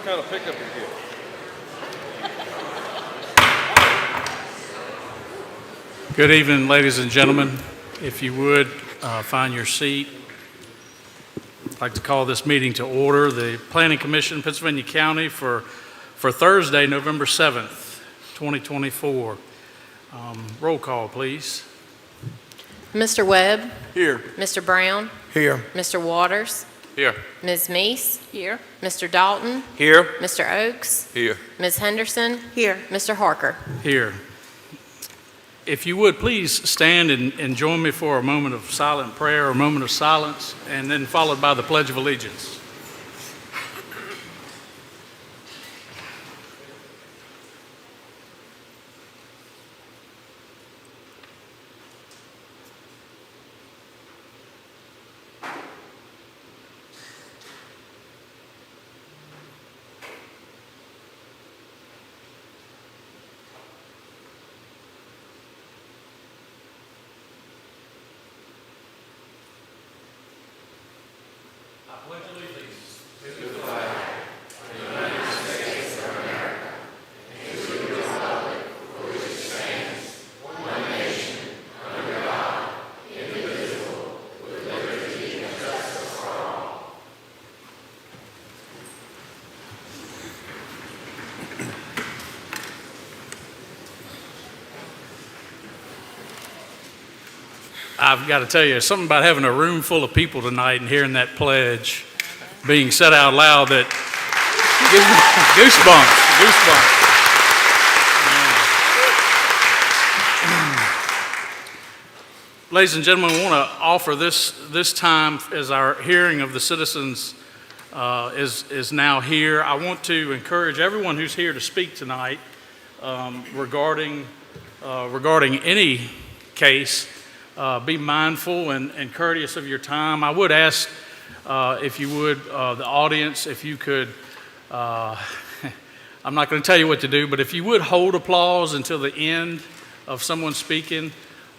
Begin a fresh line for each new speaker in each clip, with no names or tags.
kind of pickup you get?
Good evening, ladies and gentlemen. If you would, find your seat. I'd like to call this meeting to order. The Planning Commission, Pennsylvania County, for Thursday, November 7th, 2024. Roll call, please.
Mr. Webb?
Here.
Mr. Brown?
Here.
Mr. Waters?
Here.
Ms. Meese? Here. Mr. Dalton?
Here.
Mr. Oakes?
Here.
Ms. Henderson? Here. Mr. Harker?
Here. If you would, please stand and join me for a moment of silent prayer, a moment of silence, and then followed by the Pledge of Allegiance. I've got to tell you, something about having a room full of people tonight and hearing that pledge being said out loud that goosebumps. Ladies and gentlemen, I want to offer this time as our hearing of the citizens is now here. I want to encourage everyone who's here to speak tonight regarding any case. Be mindful and courteous of your time. I would ask, if you would, the audience, if you could, I'm not going to tell you what to do, but if you would hold applause until the end of someone speaking,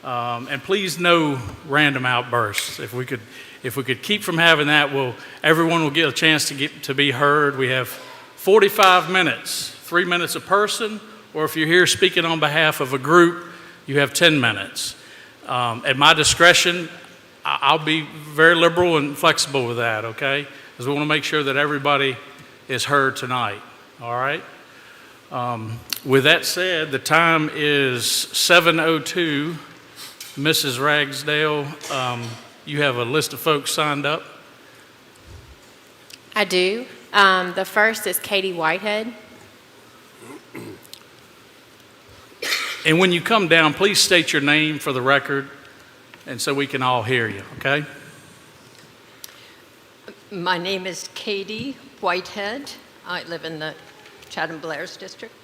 and please no random outbursts. If we could keep from having that, everyone will get a chance to be heard. We have 45 minutes, 3 minutes a person, or if you're here speaking on behalf of a group, you have 10 minutes. At my discretion, I'll be very liberal and flexible with that, okay? Because we want to make sure that everybody is heard tonight, all right? With that said, the time is 7:02. Mrs. Ragsdale, you have a list of folks signed up?
I do. The first is Katie Whitehead.
And when you come down, please state your name for the record and so we can all hear you, okay?
My name is Katie Whitehead. I live in the Chatham Blair's district.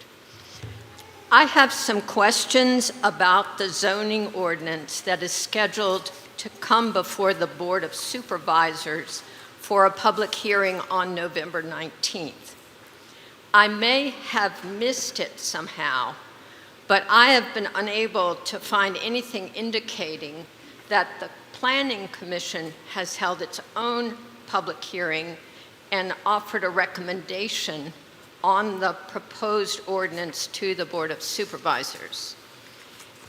I have some questions about the zoning ordinance that is scheduled to come before the Board of Supervisors for a public hearing on November 19th. I may have missed it somehow, but I have been unable to find anything indicating that the Planning Commission has held its own public hearing and offered a recommendation on the proposed ordinance to the Board of Supervisors.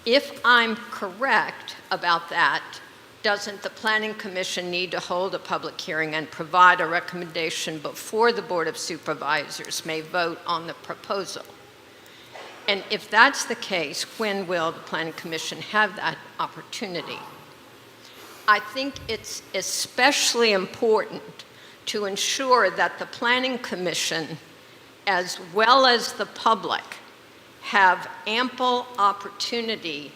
If I'm correct about that, doesn't the Planning Commission need to hold a public hearing and provide a recommendation before the Board of Supervisors may vote on the proposal? And if that's the case, when will the Planning Commission have that opportunity? I think it's especially important to ensure that the Planning Commission, as well as the public, have ample opportunity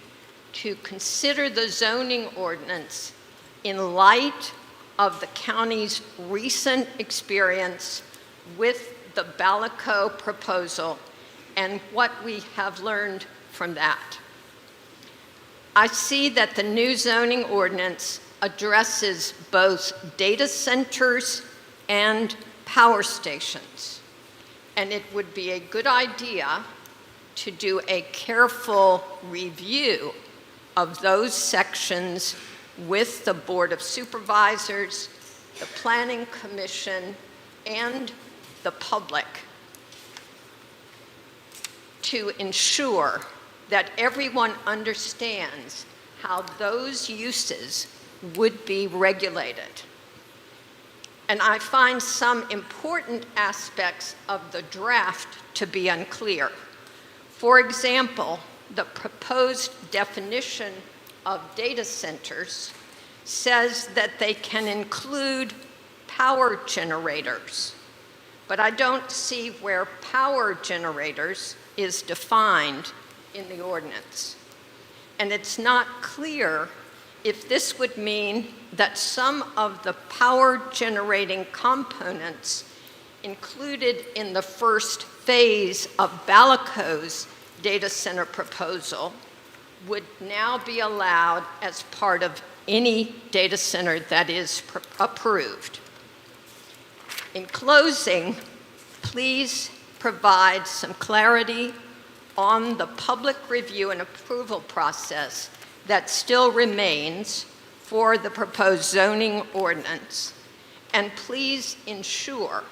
to consider the zoning ordinance in light of the county's recent experience with the Balico proposal and what we have learned from that. I see that the new zoning ordinance addresses both data centers and power stations. And it would be a good idea to do a careful review of those sections with the Board of Supervisors, the Planning Commission, and the public to ensure that everyone understands how those uses would be regulated. And I find some important aspects of the draft to be unclear. For example, the proposed definition of data centers says that they can include power generators, but I don't see where power generators is defined in the ordinance. And it's not clear if this would mean that some of the power generating components included in the first phase of Balico's data center proposal would now be allowed as part of any data center that is approved. In closing, please provide some clarity on the public review and approval process that still remains for the proposed zoning ordinance. And please ensure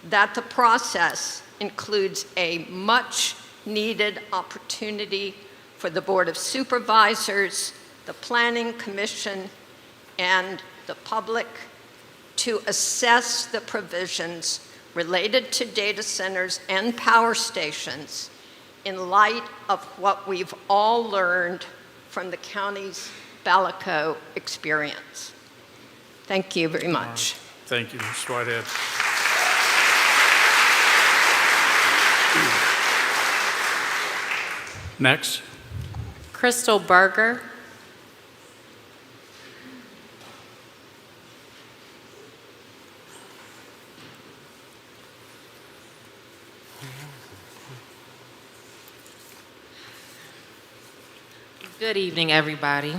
that the process includes a much-needed opportunity for the Board of Supervisors, the Planning Commission, and the public to assess the provisions related to data centers and power stations in light of what we've all learned from the county's Balico experience. Thank you very much.
Thank you, Ms. Whitehead. Next.
Crystal Berger.
Good evening, everybody.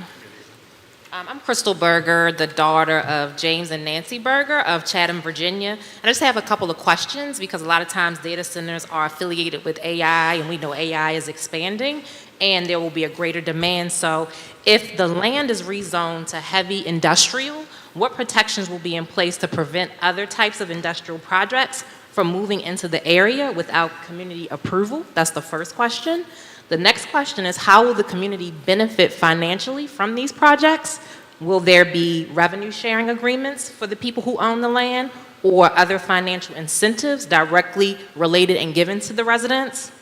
I'm Crystal Berger, the daughter of James and Nancy Berger of Chatham, Virginia. I just have a couple of questions because a lot of times data centers are affiliated with AI, and we know AI is expanding, and there will be a greater demand. So if the land is rezoned to heavy industrial, what protections will be in place to prevent other types of industrial projects from moving into the area without community approval? That's the first question. The next question is, how will the community benefit financially from these projects? Will there be revenue sharing agreements for the people who own the land or other financial incentives directly related and given to the residents?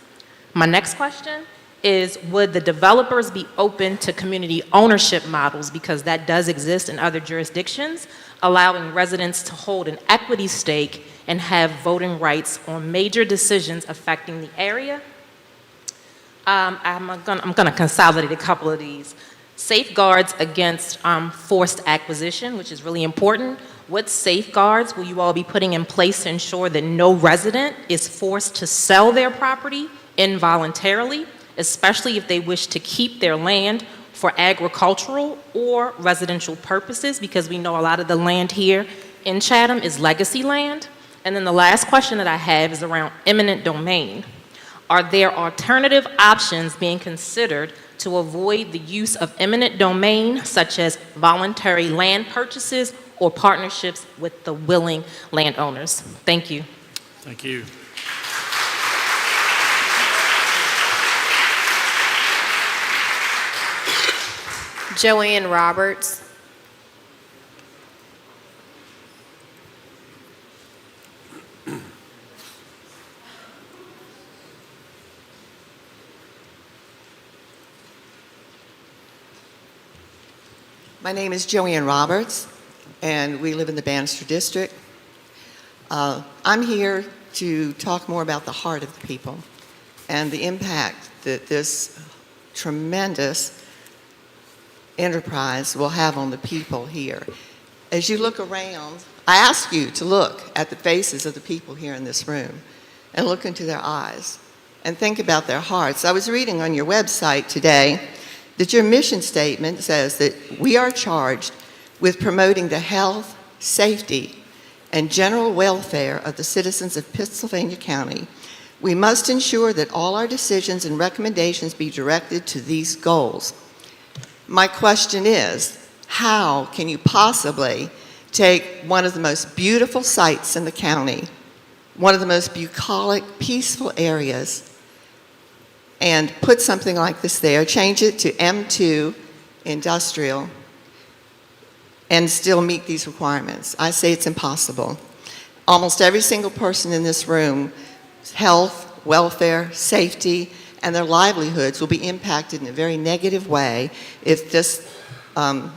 My next question is, would the developers be open to community ownership models, because that does exist in other jurisdictions, allowing residents to hold an equity stake and have voting rights on major decisions affecting the area? I'm going to consolidate a couple of these. Safeguards against forced acquisition, which is really important. What safeguards will you all be putting in place to ensure that no resident is forced to sell their property involuntarily, especially if they wish to keep their land for agricultural or residential purposes, because we know a lot of the land here in Chatham is legacy land? And then the last question that I have is around eminent domain. Are there alternative options being considered to avoid the use of eminent domain, such as voluntary land purchases or partnerships with the willing landowners? Thank you.
Thank you.
Joanne Roberts.
My name is Joanne Roberts, and we live in the Bannister District. I'm here to talk more about the heart of the people and the impact that this tremendous enterprise will have on the people here. As you look around, I ask you to look at the faces of the people here in this room and look into their eyes and think about their hearts. I was reading on your website today that your mission statement says that we are charged with promoting the health, safety, and general welfare of the citizens of Pennsylvania County. We must ensure that all our decisions and recommendations be directed to these goals. My question is, how can you possibly take one of the most beautiful sites in the county, one of the most bucolic, peaceful areas, and put something like this there, change it to M2 industrial, and still meet these requirements. I say it's impossible. Almost every single person in this room, health, welfare, safety, and their livelihoods will be impacted in a very negative way if this, I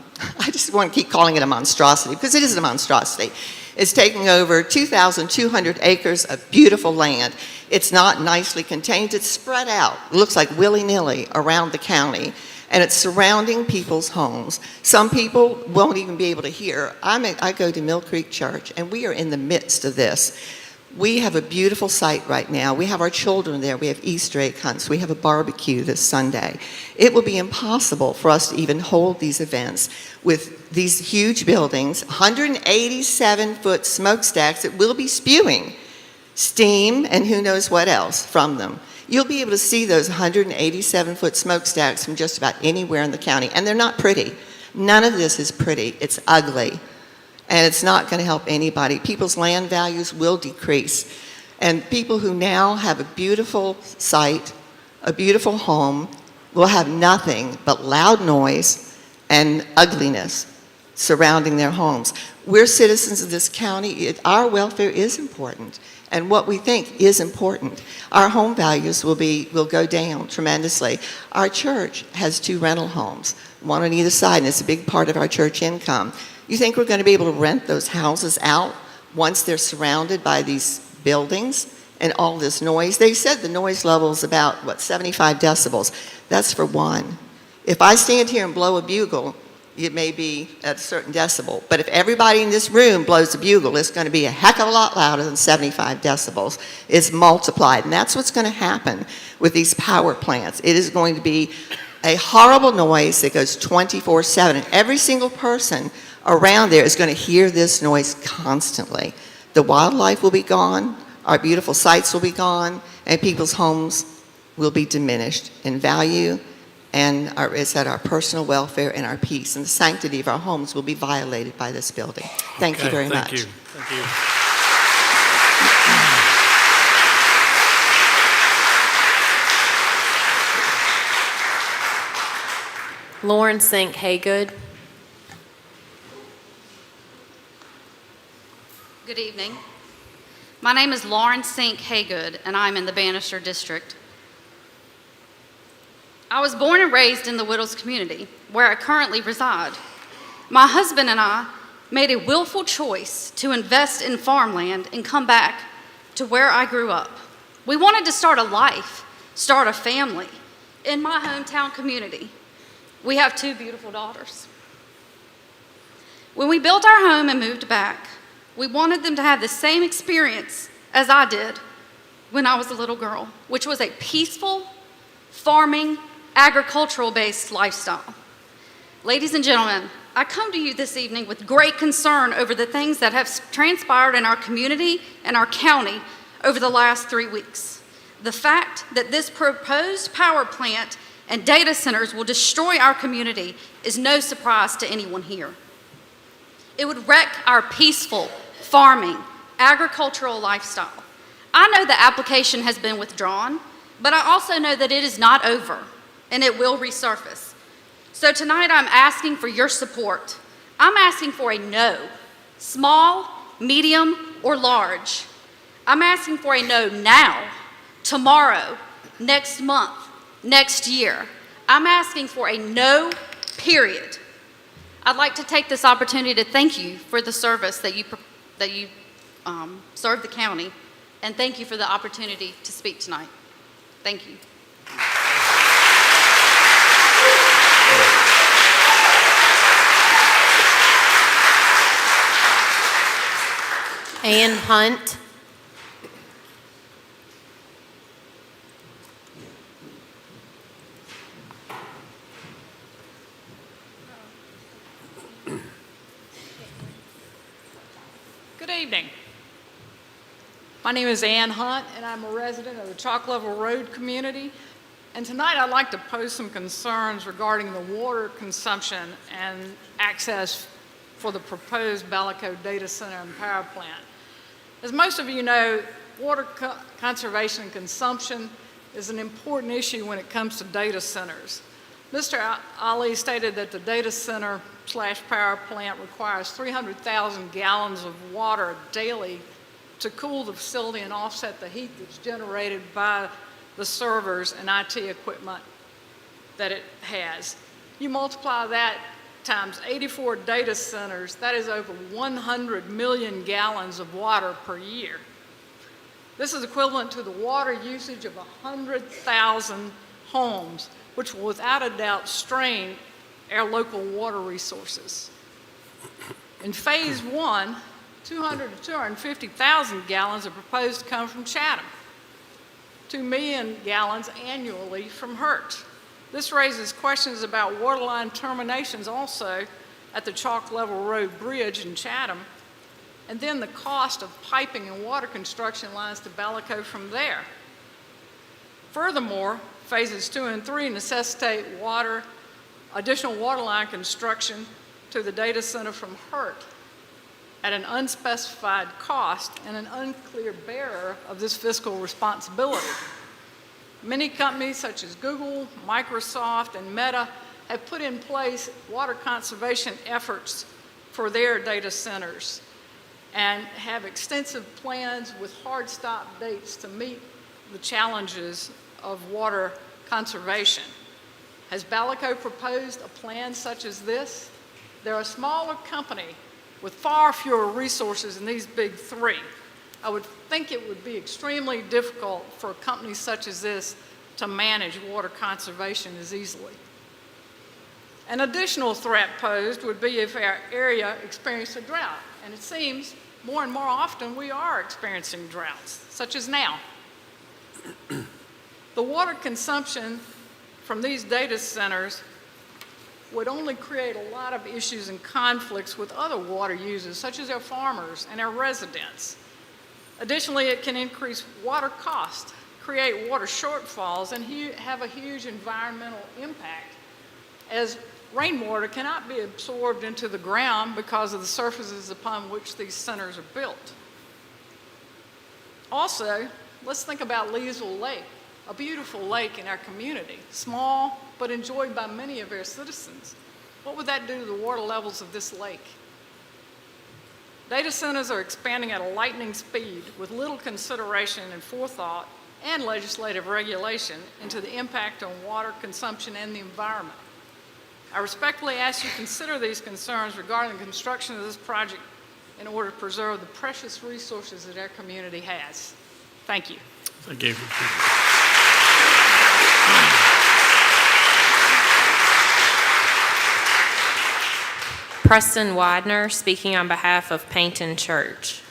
just want to keep calling it a monstrosity, because it is a monstrosity. It's taking over 2,200 acres of beautiful land. It's not nicely contained, it's spread out. It looks like willy-nilly around the county, and it's surrounding people's homes. Some people won't even be able to hear. I go to Mill Creek Church, and we are in the midst of this. We have a beautiful site right now. We have our children there. We have Easter egg hunts. We have a barbecue this Sunday. It will be impossible for us to even hold these events with these huge buildings, 187-foot smokestacks that will be spewing steam and who knows what else from them. You'll be able to see those 187-foot smokestacks from just about anywhere in the county, and they're not pretty. None of this is pretty. It's ugly. And it's not going to help anybody. People's land values will decrease. And people who now have a beautiful site, a beautiful home, will have nothing but loud noise and ugliness surrounding their homes. We're citizens of this county. Our welfare is important, and what we think is important. Our home values will go down tremendously. Our church has 2 rental homes, one on either side, and it's a big part of our church income. You think we're going to be able to rent those houses out once they're surrounded by these buildings and all this noise? They said the noise level is about, 75 decibels. That's for one. If I stand here and blow a bugle, it may be at a certain decibel. But if everybody in this room blows a bugle, it's going to be a heck of a lot louder than 75 decibels. It's multiplied. And that's what's going to happen with these power plants. It is going to be a horrible noise that goes 24/7. Every single person around there is going to hear this noise constantly. The wildlife will be gone, our beautiful sites will be gone, and people's homes will be diminished in value, and it's at our personal welfare and our peace. And the sanctity of our homes will be violated by this building. Thank you very much.
Thank you. Thank you.
Lauren Sink Haygood.
Good evening. My name is Lauren Sink Haygood, and I'm in the Bannister District. I was born and raised in the Whittles community, where I currently reside. My husband and I made a willful choice to invest in farmland and come back to where I grew up. We wanted to start a life, start a family in my hometown community. We have 2 beautiful daughters. When we built our home and moved back, we wanted them to have the same experience as I did when I was a little girl, which was a peaceful, farming, agricultural-based lifestyle. Ladies and gentlemen, I come to you this evening with great concern over the things that have transpired in our community and our county over the last 3 weeks. The fact that this proposed power plant and data centers will destroy our community is no surprise to anyone here. It would wreck our peaceful, farming, agricultural lifestyle. I know the application has been withdrawn, but I also know that it is not over, and it will resurface. So tonight I'm asking for your support. I'm asking for a no, small, medium, or large. I'm asking for a no now, tomorrow, next month, next year. I'm asking for a no, period. I'd like to take this opportunity to thank you for the service that you serve the county, and thank you for the opportunity to speak tonight. Thank you.
Ann Hunt.
Good evening. My name is Ann Hunt, and I'm a resident of the Chalk Level Road community. And tonight I'd like to pose some concerns regarding the water consumption and access for the proposed Ballico data center and power plant. As most of you know, water conservation and consumption is an important issue when it comes to data centers. Mr. Ali stated that the data center / power plant requires 300,000 gallons of water daily to cool the facility and offset the heat that's generated by the servers and IT equipment that it has. You multiply that times 84 data centers, that is over 100 million gallons of water per year. This is equivalent to the water usage of 100,000 homes, which will without a doubt strain our local water resources. In phase one, 200 to 250,000 gallons are proposed to come from Chatham, 2 million gallons annually from Hurt. This raises questions about waterline terminations also at the Chalk Level Road Bridge in Chatham, and then the cost of piping and water construction lines to Ballico from there. Furthermore, phases 2 and 3 necessitate additional waterline construction to the data center from Hurt at an unspecified cost and an unclear bearer of this fiscal responsibility. Many companies such as Google, Microsoft, and Meta have put in place water conservation efforts for their data centers and have extensive plans with hard stop dates to meet the challenges of water conservation. Has Ballico proposed a plan such as this? They're a smaller company with far fewer resources than these big three. I would think it would be extremely difficult for a company such as this to manage water conservation as easily. An additional threat posed would be if our area experienced a drought, and it seems more and more often we are experiencing droughts, such as now. The water consumption from these data centers would only create a lot of issues and conflicts with other water users, such as our farmers and our residents. Additionally, it can increase water costs, create water shortfalls, and have a huge environmental impact, as rainwater cannot be absorbed into the ground because of the surfaces upon which these centers are built. Also, let's think about Leesville Lake, a beautiful lake in our community, small but enjoyed by many of our citizens. What would that do to the water levels of this lake? Data centers are expanding at a lightning speed with little consideration and forethought and legislative regulation into the impact on water consumption and the environment. I respectfully ask you to consider these concerns regarding the construction of this project in order to preserve the precious resources that our community has. Thank you.
Thank you.
Preston Widener, speaking on behalf of Payton Church.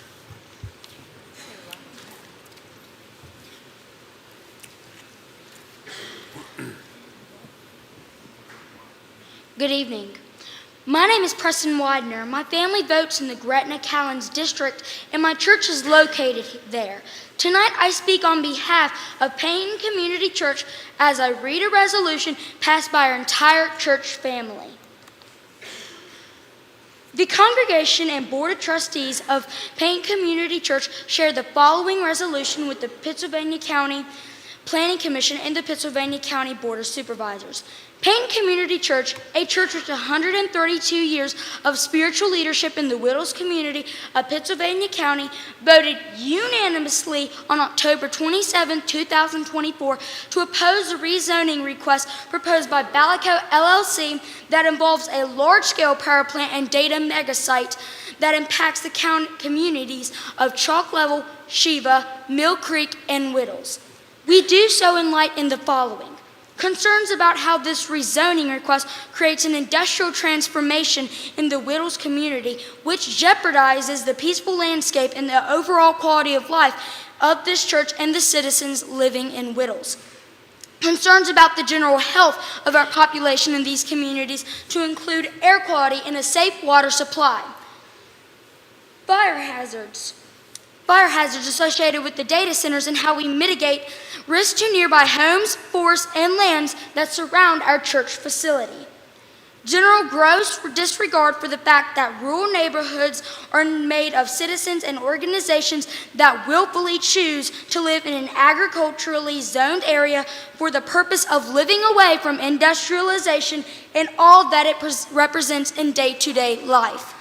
Good evening. My name is Preston Widener. My family votes in the Gretna-Callens district, and my church is located there. Tonight, I speak on behalf of Payton Community Church as I read a resolution passed by our entire church family. The congregation and board of trustees of Payton Community Church share the following resolution with the Pittsylvania County Planning Commission and the Pittsylvania County Board of Supervisors. Payton Community Church, a church with 132 years of spiritual leadership in the Whittles community of Pittsylvania County, voted unanimously on October 27, 2024 to oppose the rezoning request proposed by Ballico LLC that involves a large-scale power plant and data mega site that impacts the communities of Chalk Level, Shiva, Mill Creek, and Whittles. We do so in light in the following. Concerns about how this rezoning request creates an industrial transformation in the Whittles community, which jeopardizes the peaceful landscape and the overall quality of life of this church and the citizens living in Whittles. Concerns about the general health of our population in these communities, to include air quality and a safe water supply. Fire hazards associated with the data centers and how we mitigate risks to nearby homes, forests, and lands that surround our church facility. General gross disregard for the fact that rural neighborhoods are made of citizens and organizations that willfully choose to live in an agriculturally zoned area for the purpose of living away from industrialization and all that it represents in day-to-day life.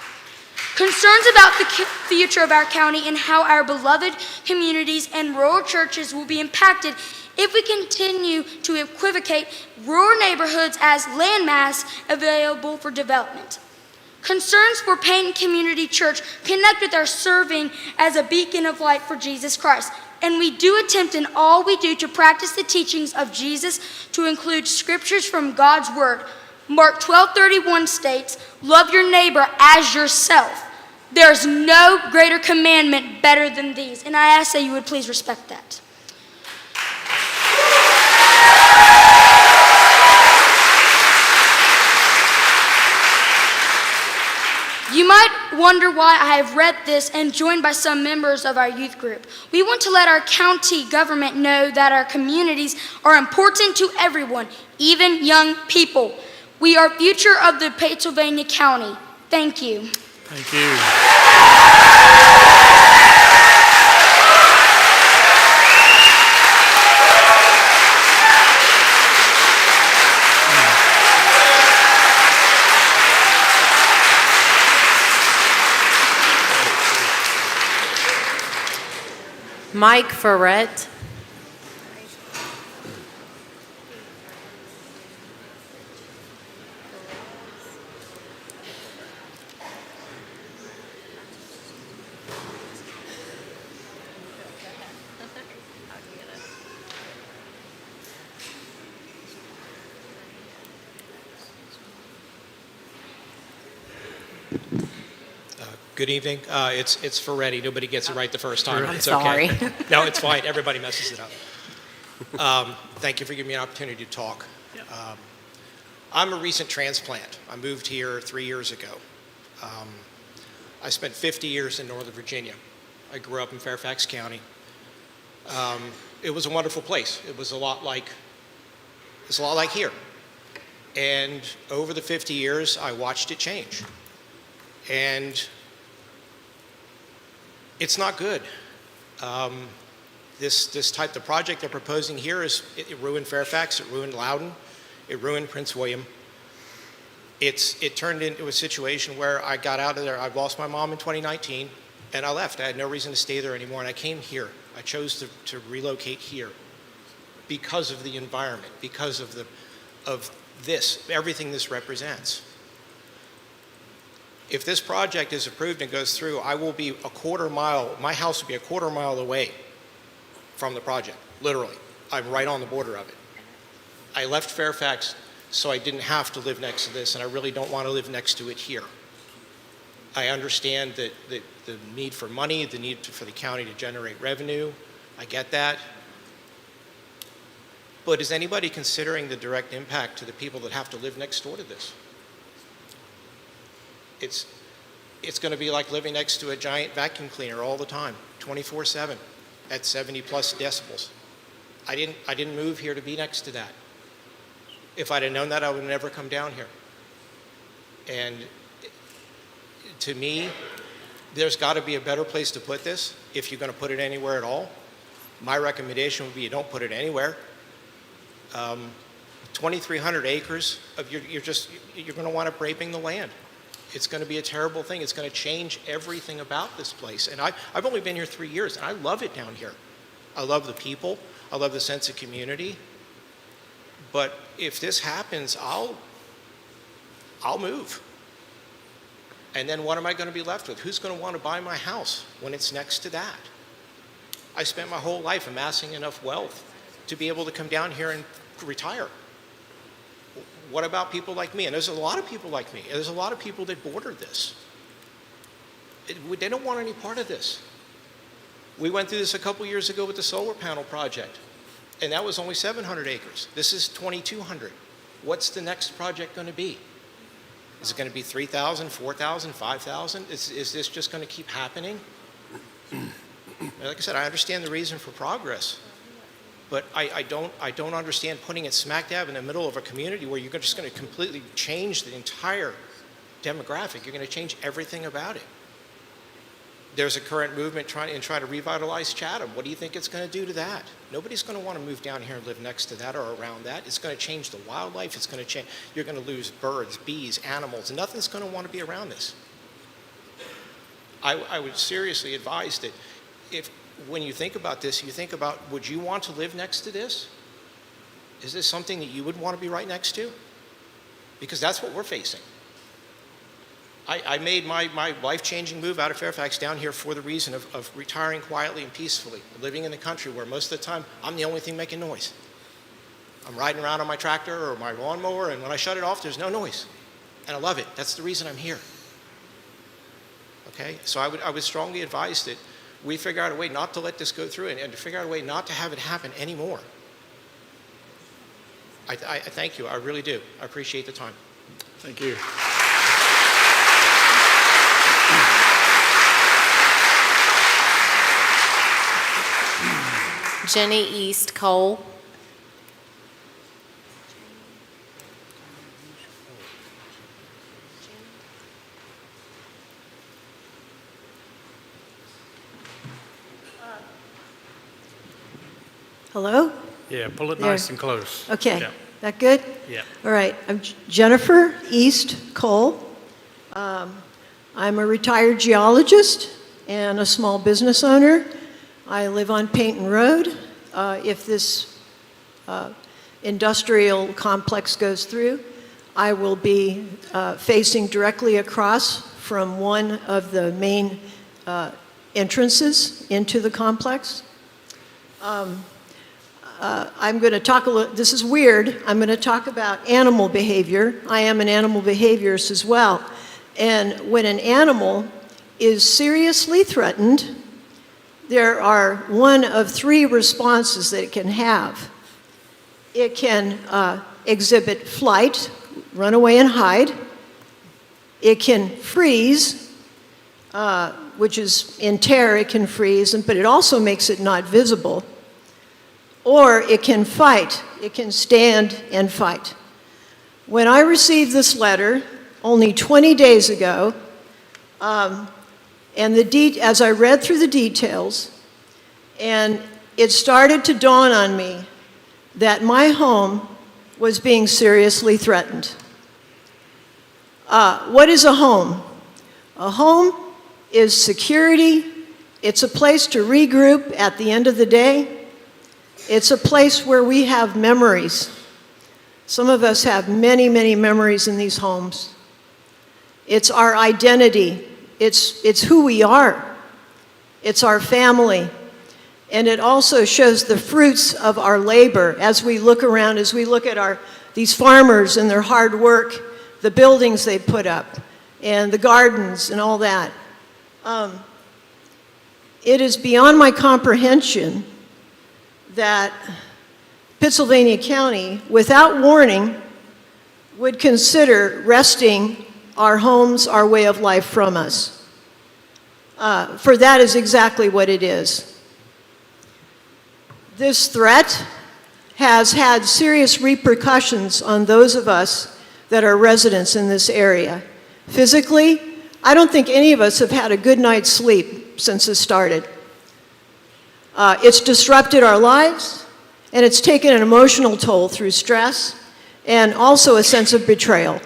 Concerns about the future of our county and how our beloved communities and rural churches will be impacted if we continue to equivocate rural neighborhoods as landmass available for development. Concerns for Payne Community Church connect with our serving as a beacon of light for Jesus Christ, and we do attempt in all we do to practice the teachings of Jesus to include scriptures from God's Word. Mark 12:31 states, "Love your neighbor as yourself. There is no greater commandment better than these." And I ask that you would please respect that. You might wonder why I have read this and joined by some members of our youth group. We want to let our county government know that our communities are important to everyone, even young people. We are future of the Pennsylvania County. Thank you.
Thank you.
Mike Ferret.
Good evening. It's Ferretti. Nobody gets it right the first time.
I'm
It's
sorry.
Okay. No, it's fine. Everybody messes it up. Thank you for giving me an opportunity to talk. I'm a recent transplant. I moved here 3 years ago. I spent 50 years in Northern Virginia. I grew up in Fairfax County. It was a wonderful place. It was a lot like here. And over the 50 years, I watched it change. And it's not good. The project they're proposing here it ruined Fairfax, it ruined Loudoun, it ruined Prince William. It turned into a situation where I got out of there. I lost my mom in 2019, and I left. I had no reason to stay there anymore, and I came here. I chose to relocate here because of the environment, because of everything this represents. If this project is approved and goes through, I will be my house will be a quarter mile away from the project, literally. I'm right on the border of it. I left Fairfax so I didn't have to live next to this, and I really don't want to live next to it here. I understand that the need for money, the need for the county to generate revenue, I get that. But is anybody considering the direct impact to the people that have to live next door to this? It's going to be like living next to a giant vacuum cleaner all the time, 24/7, at 70 plus decibels. I didn't move here to be next to that. If I'd have known that, I would have never come down here. And to me, there's got to be a better place to put this if you're going to put it anywhere at all. My recommendation would be you don't put it anywhere. 2,300 acres of you're going to wind up raping the land. It's going to be a terrible thing. It's going to change everything about this place. And I've only been here 3 years, and I love it down here. I love the people. I love the sense of community. But if this happens, I'll move. And then what am I going to be left with? Who's going to want to buy my house when it's next to that? I spent my whole life amassing enough wealth to be able to come down here and retire. What about people like me? And there's a lot of people like me. And there's a lot of people that border this. They don't want any part of this. We went through this a couple years ago with the solar panel project, and that was only 700 acres. This is 2,200. What's the next project going to be? Is it going to be 3,000, 4,000, 5,000? Is this just going to keep happening? Like I said, I understand the reason for progress, But I don't understand putting it smack dab in the middle of a community where you're just going to completely change the entire demographic. You're going to change everything about it. There's a current movement trying to revitalize Chatham. What do you think it's going to do to that? Nobody's going to want to move down here and live next to that or around that. It's going to change the wildlife. It's going to change. You're going to lose birds, bees, animals. Nothing's going to want to be around this. I would seriously advise that when you think about this, you think about, would you want to live next to this? Is this something that you would want to be right next to? Because that's what we're facing. I made my life-changing move out of Fairfax down here for the reason of retiring quietly and peacefully, living in the country where most of the time I'm the only thing making noise. I'm riding around on my tractor or my lawnmower, and when I shut it off, there's no noise. And I love it. That's the reason I'm here. Okay? So I would strongly advise that we figure out a way not to let this go through and to figure out a way not to have it happen anymore. I thank you. I really do. I appreciate the time.
Thank you.
Jenny East Cole.
Hello?
Yeah, pull it
There.
nice and close.
Okay.
Yeah.
That good?
Yeah.
All right. I'm Jennifer East Cole. I'm a retired geologist and a small business owner. I live on Payton Road. If this industrial complex goes through, I will be facing directly across from one of the main entrances into the complex. I'm going to talk a little, this is weird, I'm going to talk about animal behavior. I am an animal behaviorist as well. And when an animal is seriously threatened, there are one of three responses that it can have. It can exhibit flight, run away and hide. It can freeze, which is in terror, it can freeze, but it also makes it not visible. Or it can fight. It can stand and fight. When I received this letter only 20 days ago, as I read through the details, and it started to dawn on me that my home was being seriously threatened. What is a home? A home is security. It's a place to regroup at the end of the day. It's a place where we have memories. Some of us have many, many memories in these homes. It's our identity. It's who we are. It's our family. And it also shows the fruits of our labor as we look around, as we look at these farmers and their hard work, the buildings they put up, and the gardens and all that. It is beyond my comprehension that Pittsylvania County, without warning, would consider wresting our homes, our way of life from us. For that is exactly what it is. This threat has had serious repercussions on those of us that are residents in this area. Physically, I don't think any of us have had a good night's sleep since this started. It's disrupted our lives, and it's taken an emotional toll through stress and also a sense of betrayal.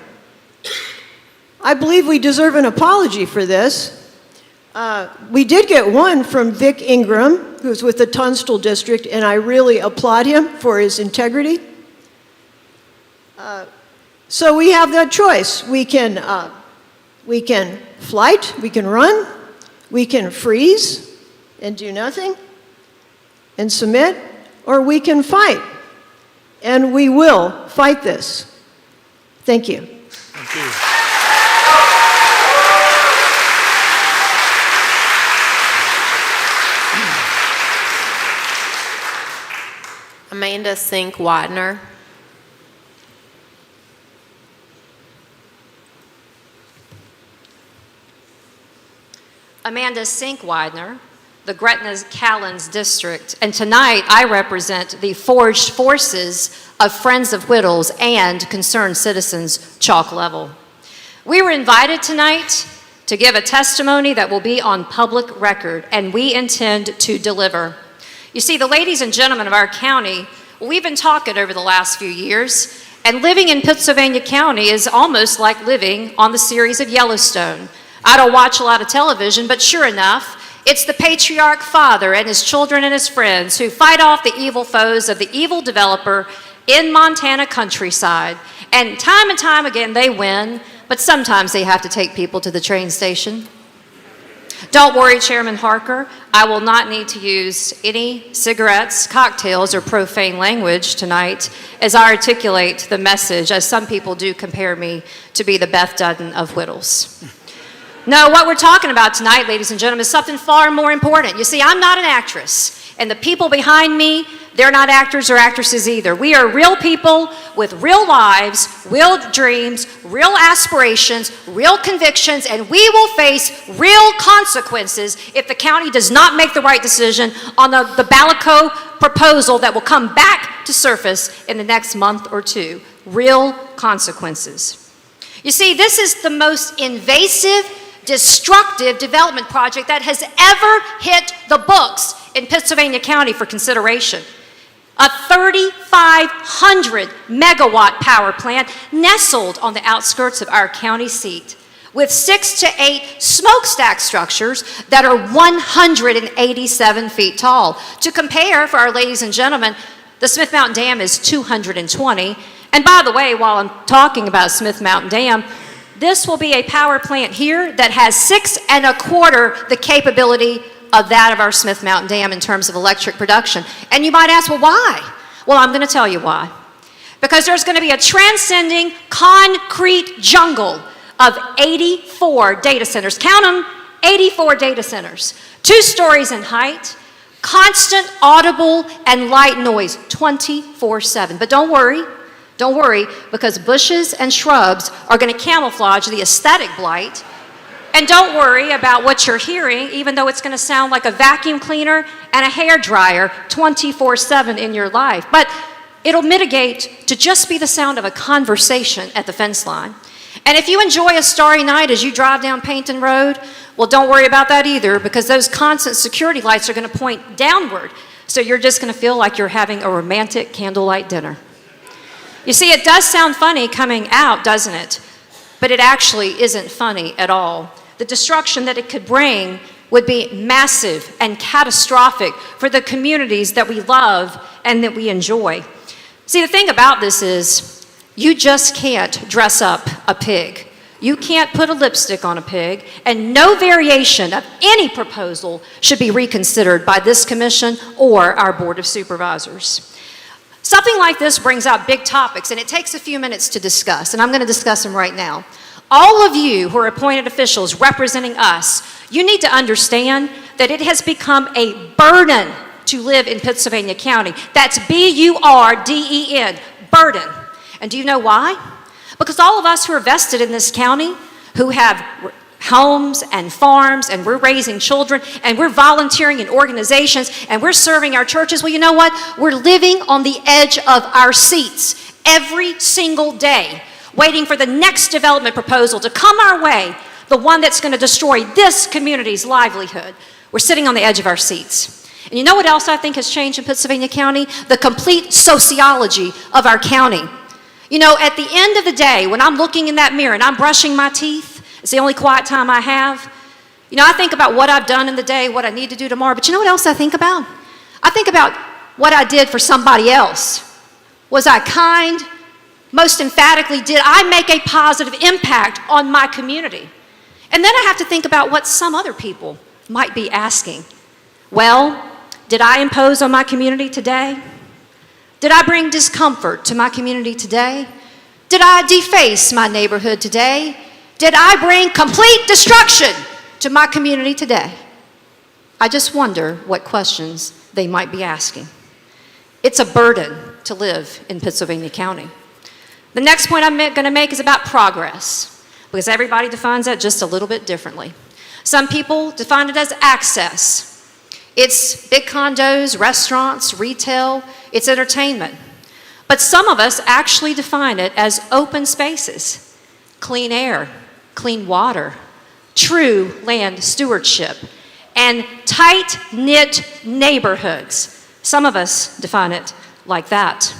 I believe we deserve an apology for this. We did get one from Vic Ingram, who's with the Tunstall District, and I really applaud him for his integrity. So we have that choice. We can flight, we can run, we can freeze and do nothing and submit, or we can fight. And we will fight this. Thank you.
Thank you.
Amanda Sink Wadner.
Amanda Sink Widener,
the Gretna-Callens district, and tonight I represent the forged forces of Friends of Whittles and Concerned Citizens Chalk Level. We were invited tonight to give a testimony that will be on public record, and we intend to deliver. You see, the ladies and gentlemen of our county, we've been talking over the last few years, and living in Pittsylvania County is almost like living on the series of Yellowstone. I don't watch a lot of television, but sure enough, it's the patriarch father and his children and his friends who fight off the evil foes of the evil developer in Montana countryside. And time again, they win, but sometimes they have to take people to the train station. Don't worry, Chairman Harker, I will not need to use any cigarettes, cocktails, or profane language tonight as I articulate the message, as some people do compare me to be the Beth Dutton of Whittles. No, what we're talking about tonight, ladies and gentlemen, is something far more important. You see, I'm not an actress, and the people behind me, they're not actors or actresses either. We are real people with real lives, real dreams, real aspirations, real convictions, and we will face real consequences if the county does not make the right decision on the Balico proposal that will come back to surface in the next month or two. Real consequences. You see, this is the most invasive, destructive development project that has ever hit the books in Pittsylvania County for consideration. A 3,500 megawatt power plant nestled on the outskirts of our county seat with 6 to 8 smokestack structures that are 187 feet tall. To compare, for our ladies and gentlemen, the Smith Mountain Dam is 220. And by the way, while I'm talking about Smith Mountain Dam, this will be a power plant here that has 6 1/4 the capability of that of our Smith Mountain Dam in terms of electric production. And you might ask, well, why? Well, I'm going to tell you why. Because there's going to be a transcending concrete jungle of 84 data centers. Count them, 84 data centers. 2 stories in height, constant audible and light noise 24/7. But don't worry, because bushes and shrubs are going to camouflage the aesthetic blight. And don't worry about what you're hearing, even though it's going to sound like a vacuum cleaner and a hair dryer 24/7 in your life. But it'll mitigate to just be the sound of a conversation at the fence line. And if you enjoy a starry night as you drive down Paynton Road, well, don't worry about that either, because those constant security lights are going to point downward. So you're just going to feel like you're having a romantic candlelight dinner. You see, it does sound funny coming out, doesn't it? But it actually isn't funny at all. The destruction that it could bring would be massive and catastrophic for the communities that we love and that we enjoy. See, the thing about this is you just can't dress up a pig. You can't put a lipstick on a pig, and no variation of any proposal should be reconsidered by this commission or our Board of Supervisors. Something like this brings out big topics, and it takes a few minutes to discuss, and I'm going to discuss them right now. All of you who are appointed officials representing us, you need to understand that it has become a burden to live in Pittsylvania County. That's B-U-R-D-E-N, burden. And do you know why? Because all of us who are vested in this county, who have homes and farms, and we're raising children, and we're volunteering in organizations, and we're serving our churches, well, you know what? We're living on the edge of our seats every single day, waiting for the next development proposal to come our way, the one that's going to destroy this community's livelihood. We're sitting on the edge of our seats. And you know what else I think has changed in Pittsylvania County? The complete sociology of our county. You know, at the end of the day, when I'm looking in that mirror and I'm brushing my teeth, it's the only quiet time I have. You know, I think about what I've done in the day, what I need to do tomorrow, but you know what else I think about? I think about what I did for somebody else. Was I kind? Most emphatically, did I make a positive impact on my community? And then I have to think about what some other people might be asking. Well, did I impose on my community today? Did I bring discomfort to my community today? Did I deface my neighborhood today? Did I bring complete destruction to my community today? I just wonder what questions they might be asking. It's a burden to live in Pittsylvania County. The next point I'm going to make is about progress, because everybody defines that just a little bit differently. Some people define it as access.
It's big condos, restaurants, retail, it's entertainment. But some of us actually define it as open spaces, clean air, clean water, true land stewardship, and tight-knit neighborhoods. Some of us define it like that.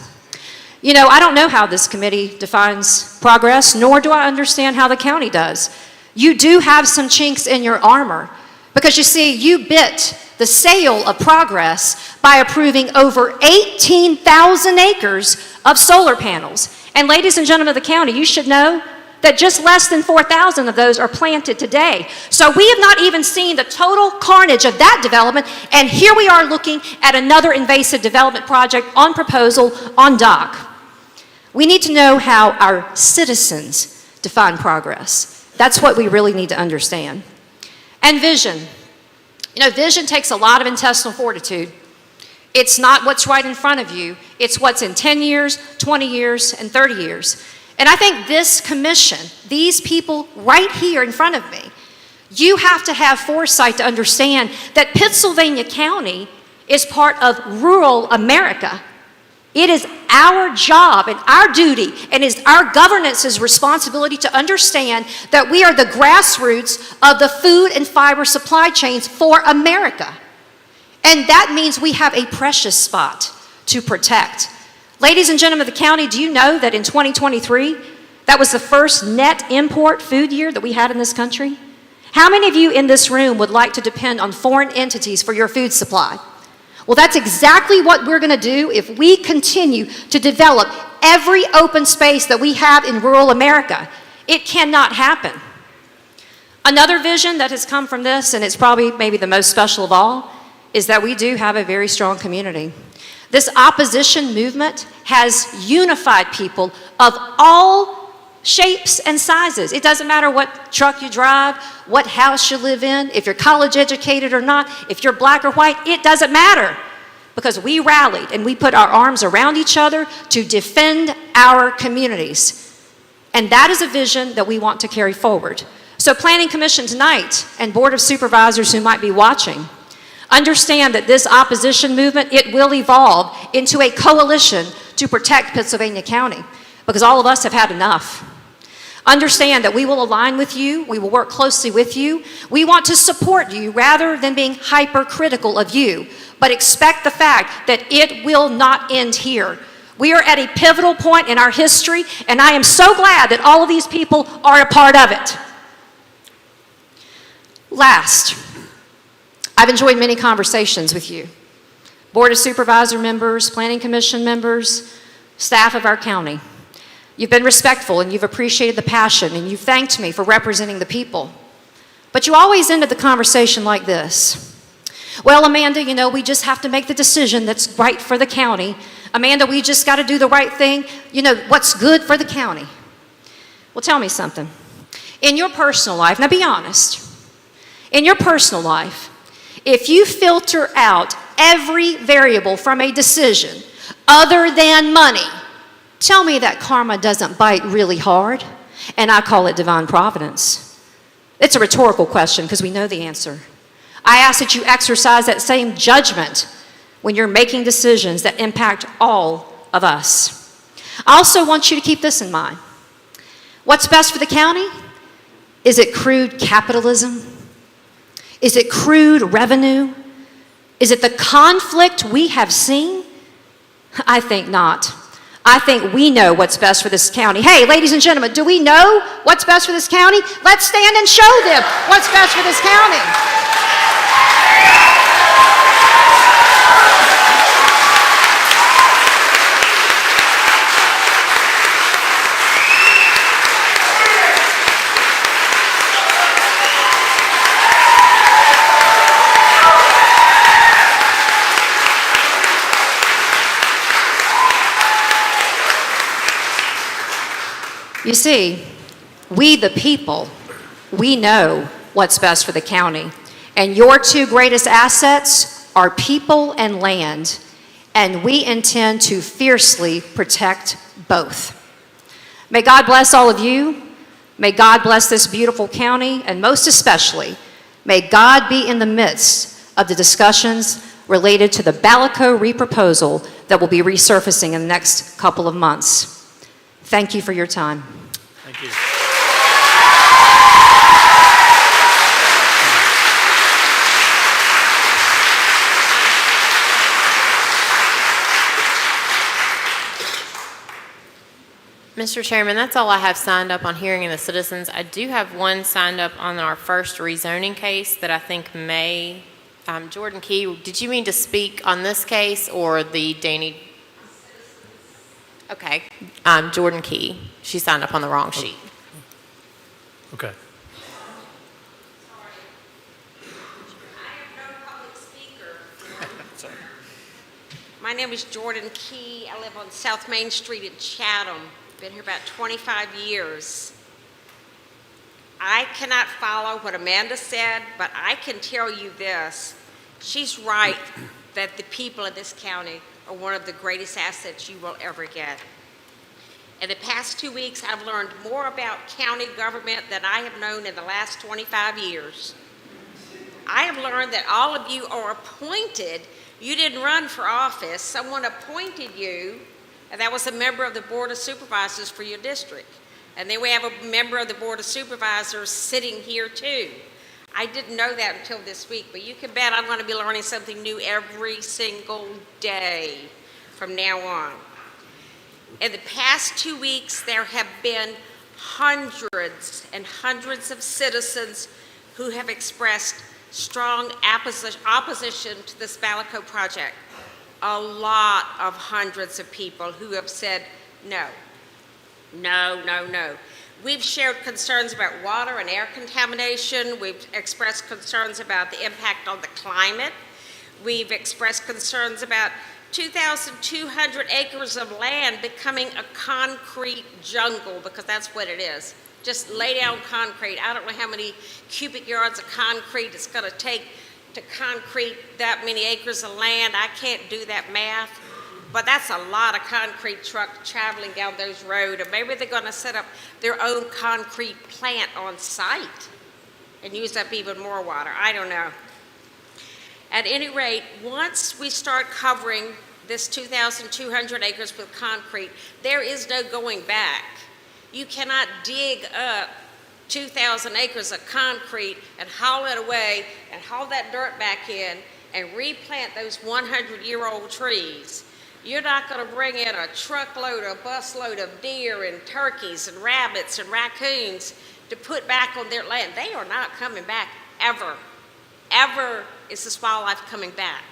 You know, I don't know how this committee defines progress, nor do I understand how the county does. You do have some chinks in your armor, because you see, you bit the sail of progress by approving over 18,000 acres of solar panels. And ladies and gentlemen of the county, you should know that just less than 4,000 of those are planted today. So we have not even seen the total carnage of that development, and here we are looking at another invasive development project on proposal on dock. We need to know how our citizens define progress. That's what we really need to understand. And vision. You know, vision takes a lot of intestinal fortitude. It's not what's right in front of you, it's what's in 10 years, 20 years, and 30 years. And I think this commission, these people right here in front of me, you have to have foresight to understand that Pittsylvania County is part of rural America. It is our job and our duty, and is our governance's responsibility to understand that we are the grassroots of the food and fiber supply chains for America. And that means we have a precious spot to protect. Ladies and gentlemen of the county, do you know that in 2023, that was the first net import food year that we had in this country? How many of you in this room would like to depend on foreign entities for your food supply? Well, that's exactly what we're going to do if we continue to develop every open space that we have in rural America. It cannot happen. Another vision that has come from this, and it's probably maybe the most special of all, is that we do have a very strong community. This opposition movement has unified people of all shapes and sizes. It doesn't matter what truck you drive, what house you live in, if you're college educated or not, if you're black or white, it doesn't matter. Because we rallied and we put our arms around each other to defend our communities. And that is a vision that we want to carry forward. So Planning Commission tonight and Board of Supervisors who might be watching, understand that this opposition movement, it will evolve into a coalition to protect Pittsylvania County, because all of us have had enough. Understand that we will align with you, we will work closely with you. We want to support you rather than being hypercritical of you, but expect the fact that it will not end here. We are at a pivotal point in our history, and I am so glad that all of these people are a part of it. Last, I've enjoyed many conversations with you, Board of Supervisor members, Planning Commission members, staff of our county. You've been respectful and you've appreciated the passion and you've thanked me for representing the people. But you always ended the conversation like this. Well, Amanda, you know, we just have to make the decision that's right for the county. Amanda, we just got to do the right thing. You know, what's good for the county? Well, tell me something. In your personal life, now be honest, in your personal life, if you filter out every variable from a decision other than money, tell me that karma doesn't bite really hard, and I call it divine providence. It's a rhetorical question because we know the answer. I ask that you exercise that same judgment when you're making decisions that impact all of us. I also want you to keep this in mind. What's best for the county? Is it crude capitalism? Is it crude revenue? Is it the conflict we have seen? I think not. I think we know what's best for this county. Hey, ladies and gentlemen, do we know what's best for this county? Let's stand and show them what's best for this county. You see, we the people, we know what's best for the county. And your two greatest assets are people and land. And we intend to fiercely protect both. May God bless all of you. May God bless this beautiful county. And most especially, may God be in the midst of the discussions related to the Balico reproposal that will be resurfacing in the next couple of months. Thank you for your time.
Thank you.
Mr. Chairman, that's all I have signed up on hearing of the citizens. I do have one signed up on our first rezoning case that I think may, Jordan Key, did you mean to speak on this case or the Danny? Okay, Jordan Key. She signed up on the wrong sheet.
Okay.
My name is Jordan Key. I live on South Main Street in Chatham. Been here about 25 years. I cannot follow what Amanda said, but I can tell you this. She's right that the people of this county are one of the greatest assets you will ever get. In the past 2 weeks, I've learned more about county government than I have known in the last 25 years. I have learned that all of you are appointed. You didn't run for office. Someone appointed you, and that was a member of the Board of Supervisors for your district. And then we have a member of the Board of Supervisors sitting here too. I didn't know that until this week, but you can bet I'm going to be learning something new every single day from now on. In the past 2 weeks, there have been hundreds and hundreds of citizens who have expressed strong opposition to this Balico project. A lot of hundreds of people who have said no, no, no, no. We've shared concerns about water and air contamination. We've expressed concerns about the impact on the climate. We've expressed concerns about 2,200 acres of land becoming a concrete jungle, because that's what it is. Just lay down concrete. I don't know how many cubic yards of concrete it's going to take to concrete that many acres of land. I can't do that math, but that's a lot of concrete trucks traveling down those roads. Or maybe they're going to set up their own concrete plant on site and use up even more water. I don't know. At any rate, once we start covering this 2,200 acres with concrete, there is no going back. You cannot dig up 2,000 acres of concrete and haul it away and haul that dirt back in and replant those 100-year-old trees. You're not going to bring in a truckload, a busload of deer and turkeys and rabbits and raccoons to put back on their land. They are not coming back ever. Ever is this wildlife coming back.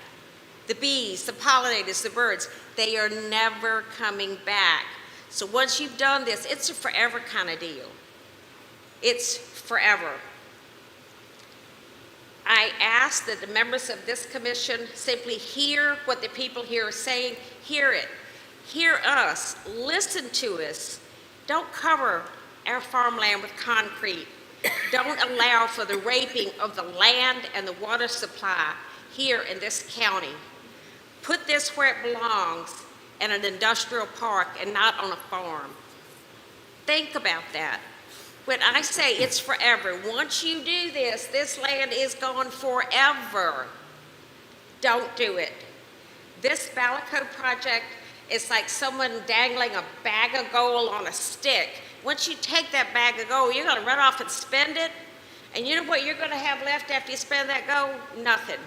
The bees, the pollinators, the birds, they are never coming back. So once you've done this, it's a forever kind of deal. It's forever. I ask that the members of this commission simply hear what the people here are saying. Hear it. Hear us. Listen to us. Don't cover our farmland with concrete. Don't allow for the raping of the land and the water supply here in this county. Put this where it belongs, in an industrial park and not on a farm. Think about that. When I say it's forever, once you do this, this land is gone forever. Don't do it. This Balico project is like someone dangling a bag of gold on a stick. Once you take that bag of gold, you're going to run off and spend it. And you know what you're going to have left after you spend that gold? Nothing.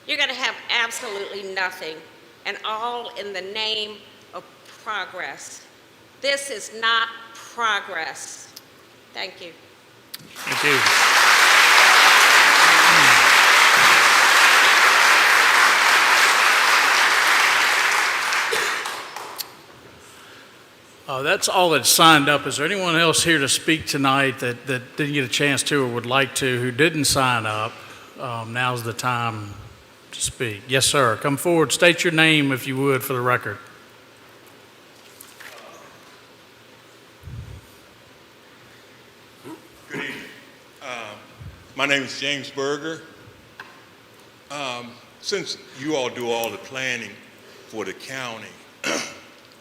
You're going to have absolutely nothing. And all in the name of progress. This is not progress. Thank you.
Thank you. That's all that's signed up. Is there anyone else here to speak tonight that didn't get a chance to or would like to, who didn't sign up? Now's the time to speak. Yes, sir. Come forward. State your name, if you would, for the record.
Good evening. My name is James Berger. Since you all do all the planning for the county,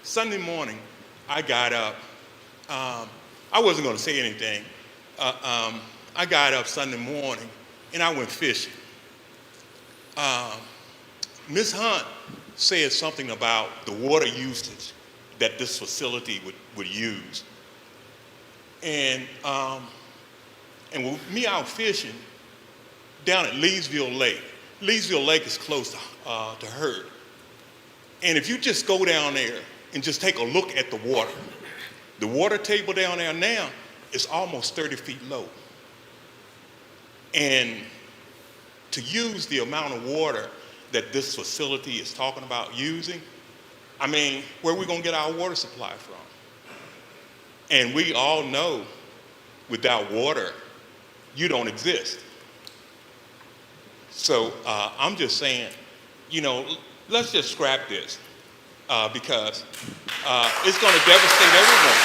Sunday morning I got up. I wasn't going to say anything. I got up Sunday morning and I went fishing. Ms. Hunt said something about the water usage that this facility would use. And with me out fishing down at Leesville Lake. Leesville Lake is close to Hurd. And if you just go down there and just take a look at the water table down there now is almost 30 feet low. And to use the amount of water that this facility is talking about using, I mean, where are we going to get our water supply from? And we all know without water, you don't exist. So I'm just saying, let's just scrap this because it's going to devastate everyone,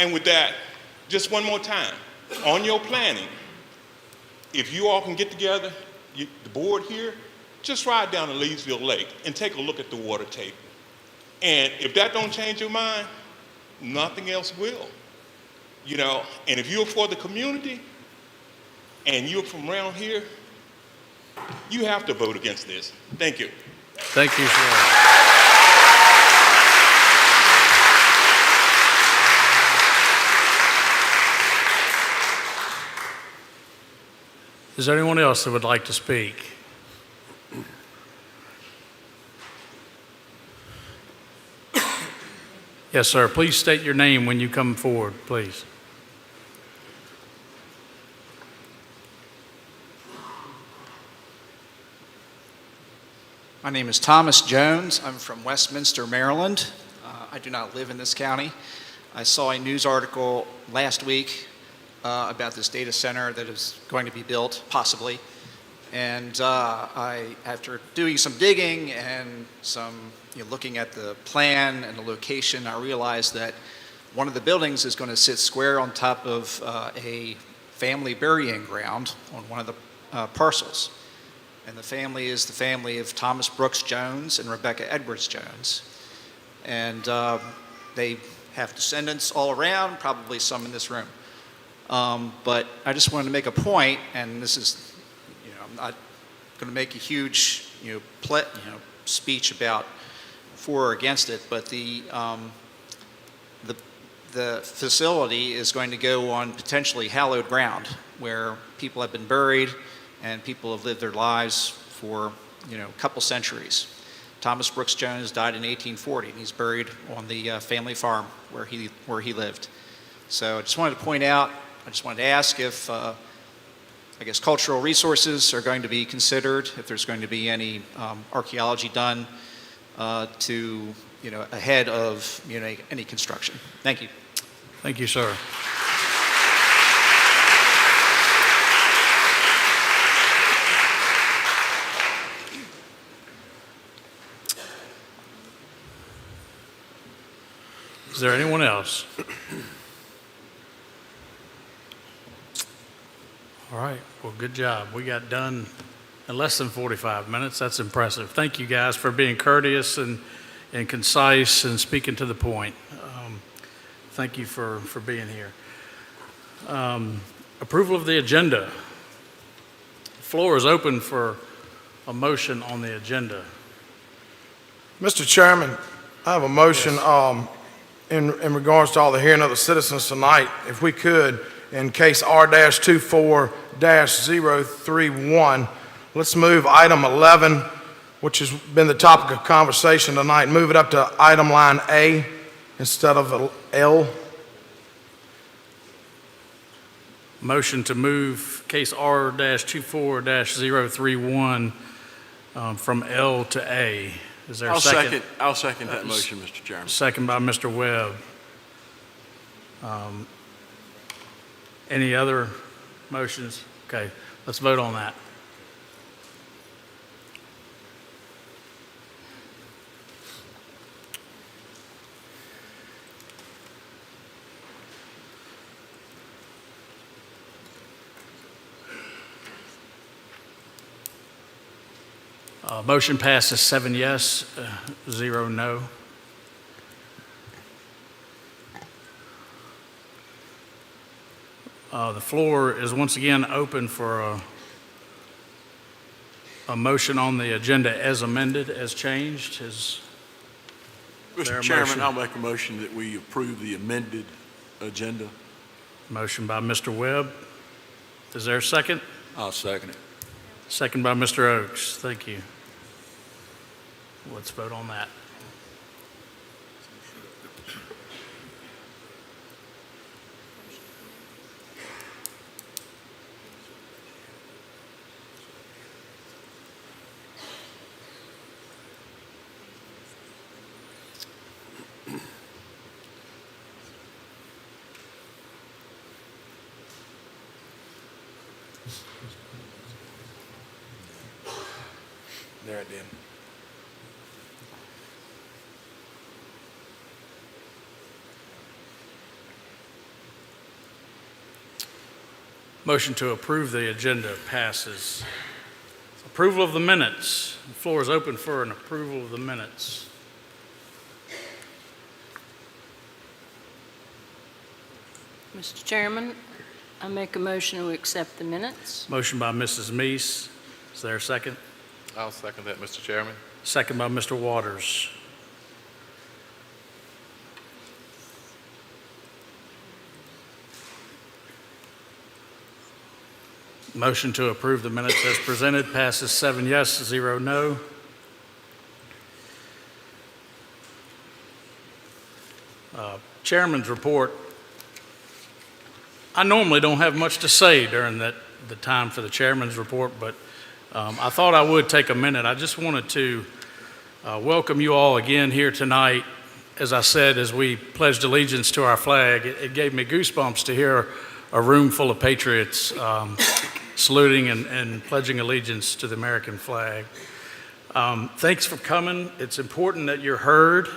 And with that, just one more time, on your planning, if you all can get together, the board here, just ride down to Leesville Lake and take a look at the water table. And if that don't change your mind, nothing else will. And if you're for the community and you're from around here, you have to vote against this. Thank you.
Thank you, sir. Is there anyone else that would like to speak? Yes, sir. Please state your name when you come forward, please.
My name is Thomas Jones. I'm from Westminster, Maryland. I do not live in this county. I saw a news article last week about this data center that is going to be built, possibly. And after doing some digging and some looking at the plan and the location, I realized that one of the buildings is going to sit square on top of a family burying ground on one of the parcels. And the family is the family of Thomas Brooks Jones and Rebecca Edwards Jones. And they have descendants all around, probably some in this room. But I just wanted to make a point, and this is, I'm not going to make a huge, speech about for or against it, but the facility is going to go on potentially hallowed ground where people have been buried and people have lived their lives for, a couple centuries. Thomas Brooks Jones died in 1840, and he's buried on the family farm where he lived. So I just wanted to point out, I just wanted to ask if, cultural resources are going to be considered, if there's going to be any archaeology done to, ahead of, any construction. Thank you.
Thank you, sir. Is there anyone else? All right, well, good job. We got done in less than 45 minutes. That's impressive. Thank you guys for being courteous and concise and speaking to the point. Thank you for being here. Approval of the agenda. The floor is open for a motion on the agenda.
Mr. Chairman, I have a motion in regards to all the hearing of the citizens tonight. If we could, in case R-24-031, let's move item 11, which has been the topic of conversation tonight, move it up to item line A instead of L.
Motion to move case R-24-031 from L to A. Is there a second?
I'll second that motion, Mr. Chairman.
Second by Mr. Webb. Any other motions? Okay, let's vote on that. Motion passes 7 yes, 0 no. The floor is once again open for a motion on the agenda as amended, as changed. Is there
Mr.
a
Chairman,
motion?
I'll make a motion that we approve the amended agenda.
Motion by Mr. Webb. Is there a second?
I'll second it.
Second by Mr. Oakes. Thank you. Let's vote on that.
There it did.
Motion to approve the agenda passes. Approval of the minutes. The floor is open for an approval of the minutes.
Mr. Chairman, I make a motion to accept the minutes.
Motion by Mrs. Meese. Is there a second?
I'll second that, Mr. Chairman.
Second by Mr. Waters. Motion to approve the minutes as presented passes 7 yes, 0 no. Chairman's report. I normally don't have much to say during the time for the chairman's report, but I thought I would take a minute. I just wanted to welcome you all again here tonight. As I said, as we pledged allegiance to our flag, it gave me goosebumps to hear a room full of patriots saluting and pledging allegiance to the American flag. Thanks for coming. It's important that you're heard.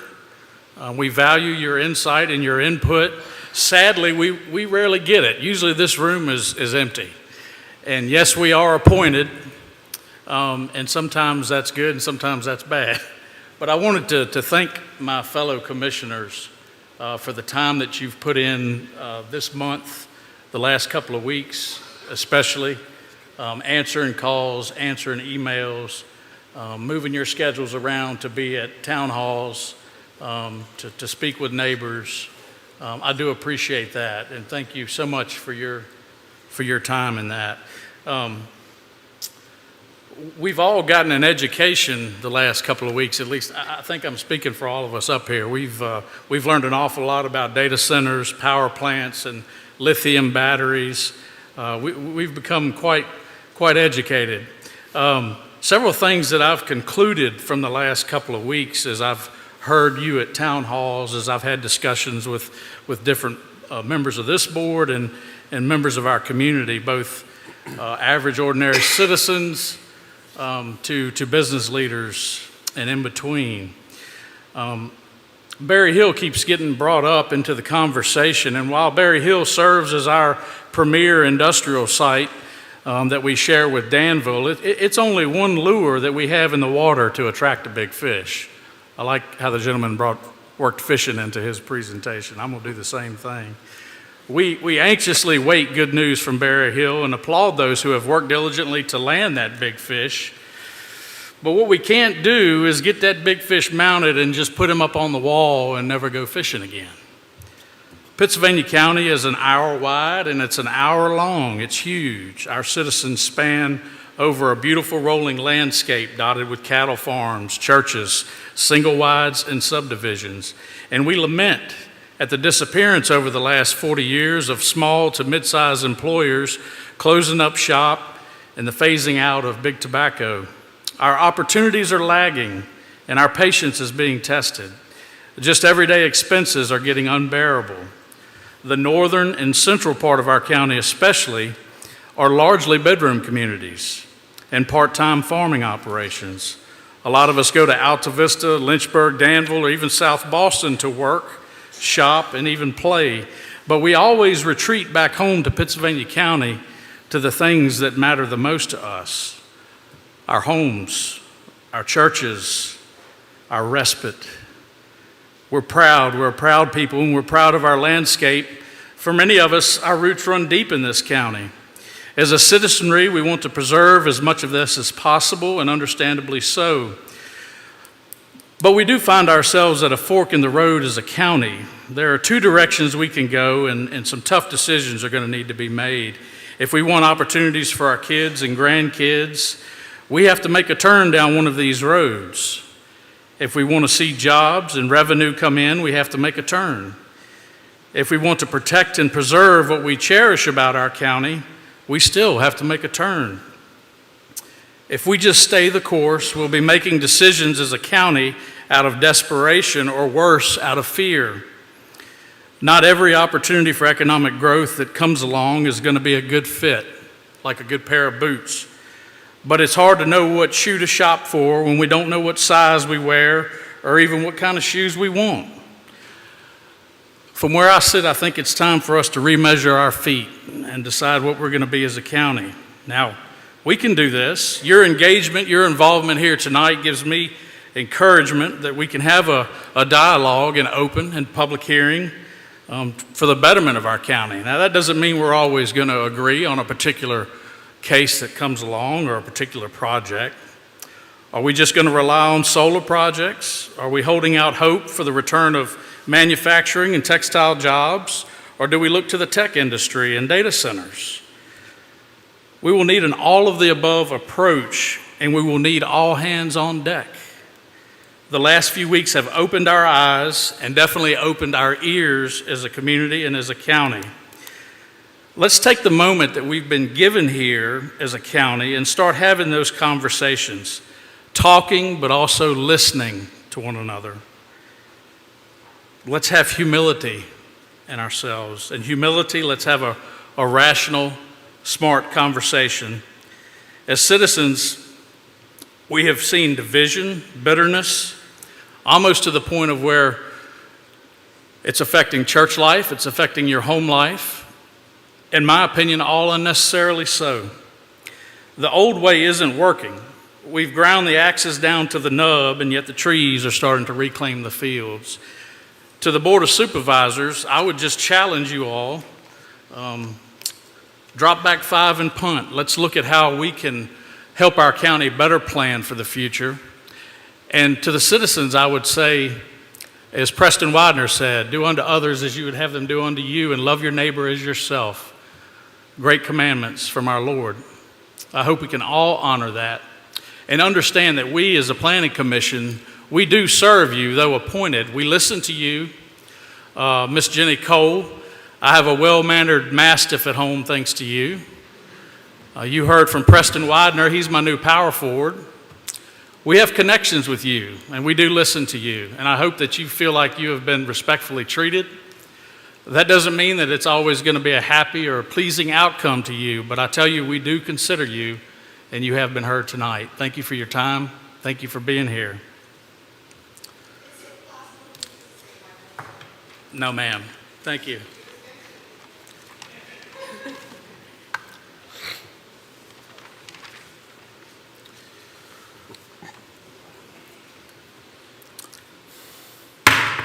We value your insight and your input. Sadly, we rarely get it. Usually this room is empty. And yes, we are appointed, and sometimes that's good and sometimes that's bad. But I wanted to thank my fellow commissioners for the time that you've put in this month, the last couple of weeks especially, answering calls, answering emails, moving your schedules around to be at town halls, to speak with neighbors. I do appreciate that, and thank you so much for your time in that. We've all gotten an education the last couple of weeks, at least I think I'm speaking for all of us up here. We've learned an awful lot about data centers, power plants, and lithium batteries. We've become quite educated. Several things that I've concluded from the last couple of weeks as I've heard you at town halls, as I've had discussions with different members of this board and members of our community, both average ordinary citizens to business leaders and in between. Berry Hill keeps getting brought up into the conversation, and while Berry Hill serves as our premier industrial site that we share with Danville, it's only one lure that we have in the water to attract a big fish. I like how the gentleman worked fishing into his presentation. I'm going to do the same thing. We anxiously wait good news from Berry Hill and applaud those who have worked diligently to land that big fish. But what we can't do is get that big fish mounted and just put him up on the wall and never go fishing again. Pittsylvania County is an hour wide and it's an hour long. It's huge. Our citizens span over a beautiful rolling landscape dotted with cattle farms, churches, single wides, and subdivisions. And we lament at the disappearance over the last 40 years of small to mid-sized employers closing up shop and the phasing out of big tobacco. Our opportunities are lagging and our patience is being tested. Just everyday expenses are getting unbearable. The northern and central part of our county especially are largely bedroom communities and part-time farming operations. A lot of us go to Alta Vista, Lynchburg, Danville, or even South Boston to work, shop, and even play. But we always retreat back home to Pittsylvania County to the things that matter the most to us. Our homes, our churches, our respite. We're a proud people, and we're proud of our landscape For many of us, our roots run deep in this county. As a citizenry, we want to preserve as much of this as possible, and understandably so. But we do find ourselves at a fork in the road as a county. There are two directions we can go, and some tough decisions are going to need to be made. If we want opportunities for our kids and grandkids, we have to make a turn down one of these roads. If we want to see jobs and revenue come in, we have to make a turn. If we want to protect and preserve what we cherish about our county, we still have to make a turn. If we just stay the course, we'll be making decisions as a county out of desperation, or worse, out of fear. Not every opportunity for economic growth that comes along is going to be a good fit, like a good pair of boots. But it's hard to know what shoe to shop for when we don't know what size we wear or even what kind of shoes we want. From where I sit, I think it's time for us to remeasure our feet and decide what we're going to be as a county. Now, we can do this. Your engagement, your involvement here tonight gives me encouragement that we can have a dialogue, an open and public hearing for the betterment of our county. Now, that doesn't mean we're always going to agree on a particular case that comes along or a particular project. Are we just going to rely on solar projects? Are we holding out hope for the return of manufacturing and textile jobs? Or do we look to the tech industry and data centers? We will need an all of the above approach, and we will need all hands on deck. The last few weeks have opened our eyes and definitely opened our ears as a community and as a county. Let's take the moment that we've been given here as a county and start having those conversations, talking but also listening to one another. Let's have humility in ourselves. And humility, let's have a rational, smart conversation. As citizens, we have seen division, bitterness, almost to the point of where it's affecting church life, it's affecting your home life. In my opinion, all unnecessarily so. The old way isn't working. We've ground the axes down to the nub, and yet the trees are starting to reclaim the fields. To the Board of Supervisors, I would just challenge you all, drop back 5 and punt. Let's look at how we can help our county better plan for the future. And to the citizens, I would say, as Preston Widener said, do unto others as you would have them do unto you, and love your neighbor as yourself. Great commandments from our Lord. I hope we can all honor that and understand that we as a planning commission, we do serve you, though appointed. We listen to you. Miss Jenny Cole, I have a well-mannered mastiff at home thanks to you. You heard from Preston Widener, he's my new power forward. We have connections with you, and we do listen to you, and I hope that you feel like you have been respectfully treated. That doesn't mean that it's always going to be a happy or a pleasing outcome to you, but I tell you, we do consider you, and you have been heard tonight. Thank you for your time. Thank you for being here. No, ma'am. Thank you.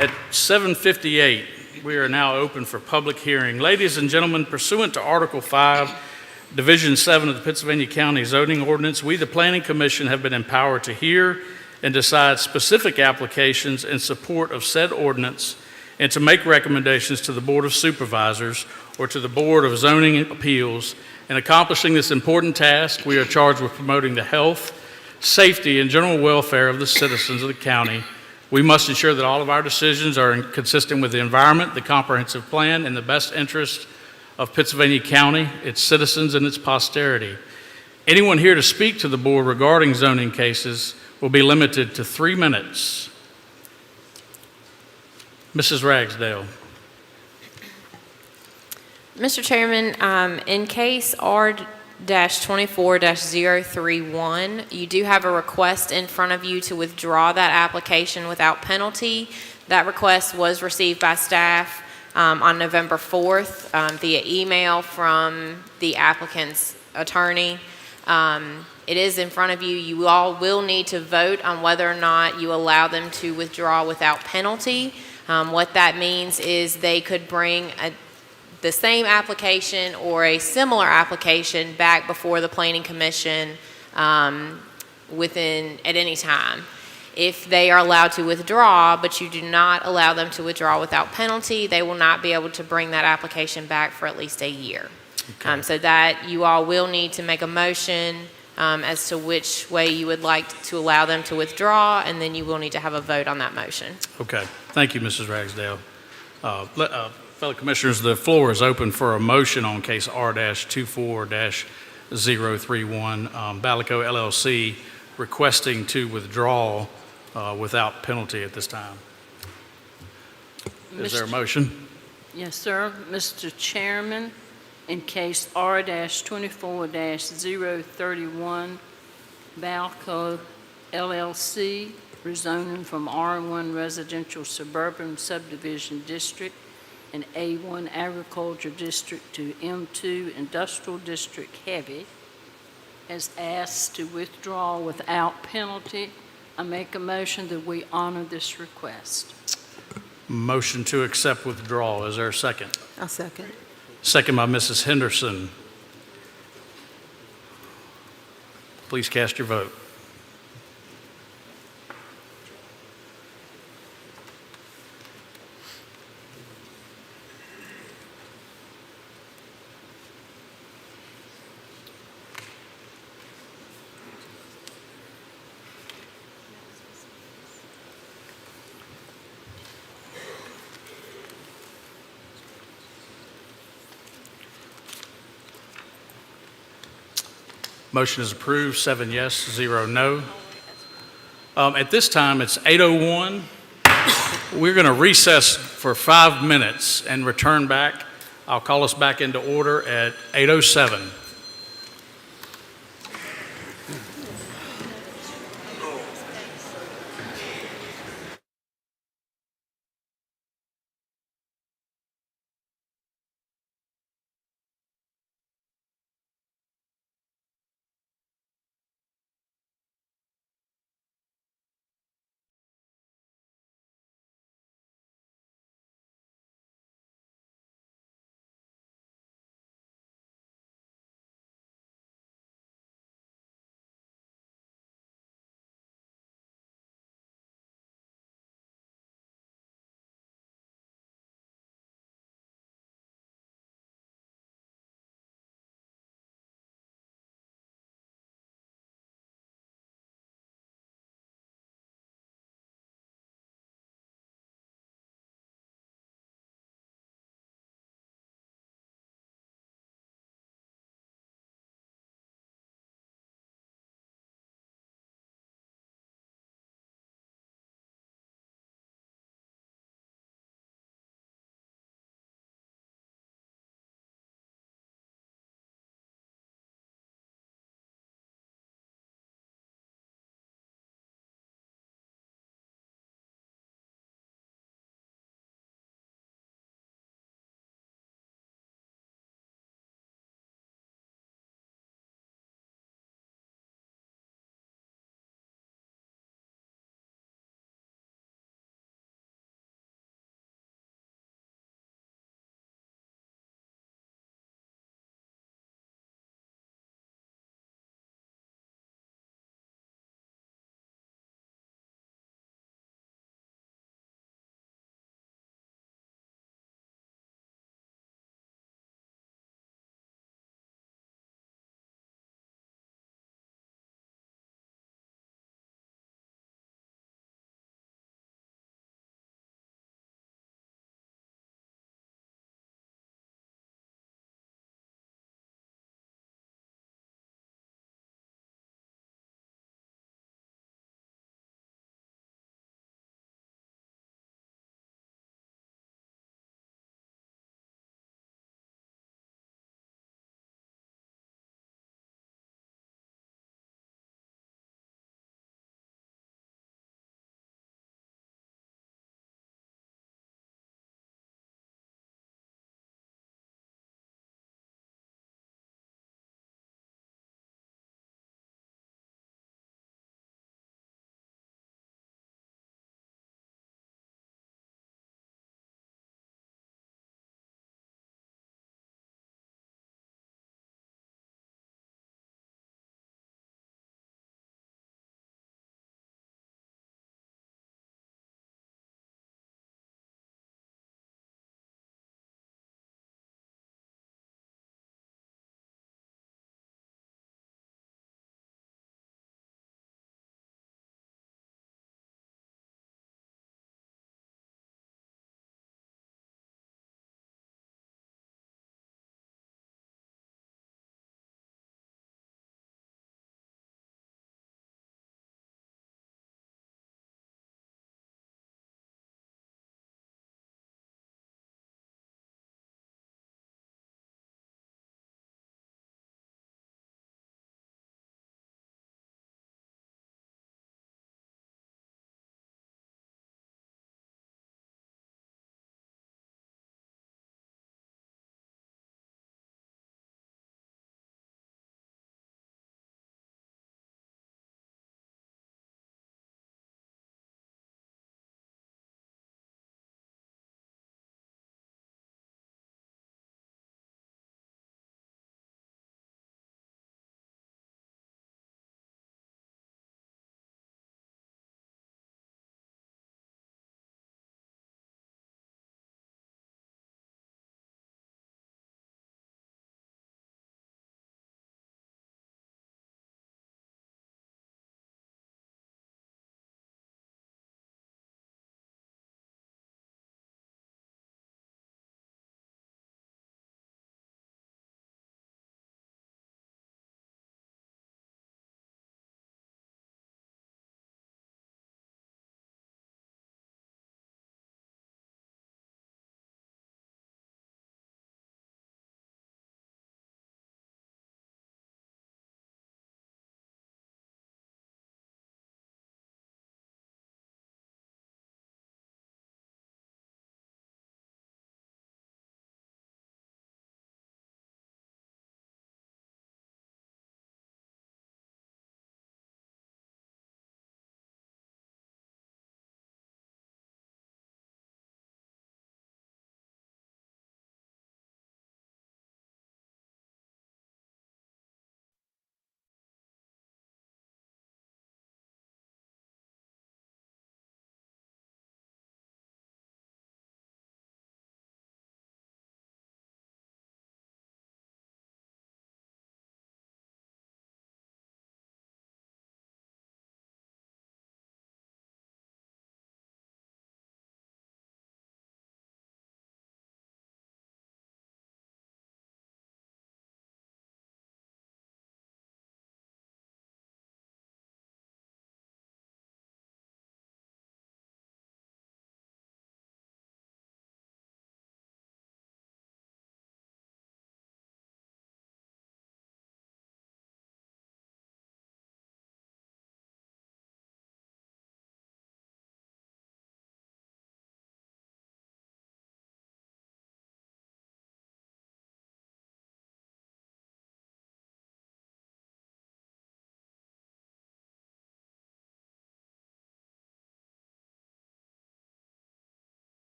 At 7:58, we are now open for public hearing. Ladies and gentlemen, pursuant to Article 5, Division 7 of the Pennsylvania County Zoning Ordinance, we, the Planning Commission, have been empowered to hear and decide specific applications in support of said ordinance and to make recommendations to the Board of Supervisors or to the Board of Zoning Appeals. In accomplishing this important task, we are charged with promoting the health, safety, and general welfare of the citizens of the county. We must ensure that all of our decisions are consistent with the environment, the comprehensive plan, and the best interest of Pittsylvania County, its citizens, and its posterity. Anyone here to speak to the board regarding zoning cases will be limited to 3 minutes. Mrs. Ragsdale.
Mr. Chairman, in case R-24-031, you do have a request in front of you to withdraw that application without penalty. That request was received by staff on November 4th via email from the applicant's attorney. It is in front of you. You all will need to vote on whether or not you allow them to withdraw without penalty. What that means is they could bring the same application or a similar application back before the Planning Commission at any time. If they are allowed to withdraw, but you do not allow them to withdraw without penalty, they will not be able to bring that application back for at least a year.
Okay.
So that you all will need to make a motion as to which way you would like to allow them to withdraw, and then you will need to have a vote on that motion.
Okay. Thank you, Mrs. Ragsdale. Fellow commissioners, the floor is open for a motion on case R-24-031, Balico LLC, requesting to withdraw without penalty at this time. Is there a motion?
Yes, sir. Mr. Chairman, in case R-24-031, Balco LLC, rezoning from R1 Residential Suburban Subdivision District and A1 Agriculture District to M2 Industrial District Heavy, has asked to withdraw without penalty. I make a motion that we honor this request.
Motion to accept withdrawal. Is there a second?
I'll second.
Second by Mrs. Henderson. Please cast your vote. Motion is approved, 7 yes, 0 no. At this time, it's 8:01. We're going to recess for 5 minutes and return back. I'll call us back into order at 8:07.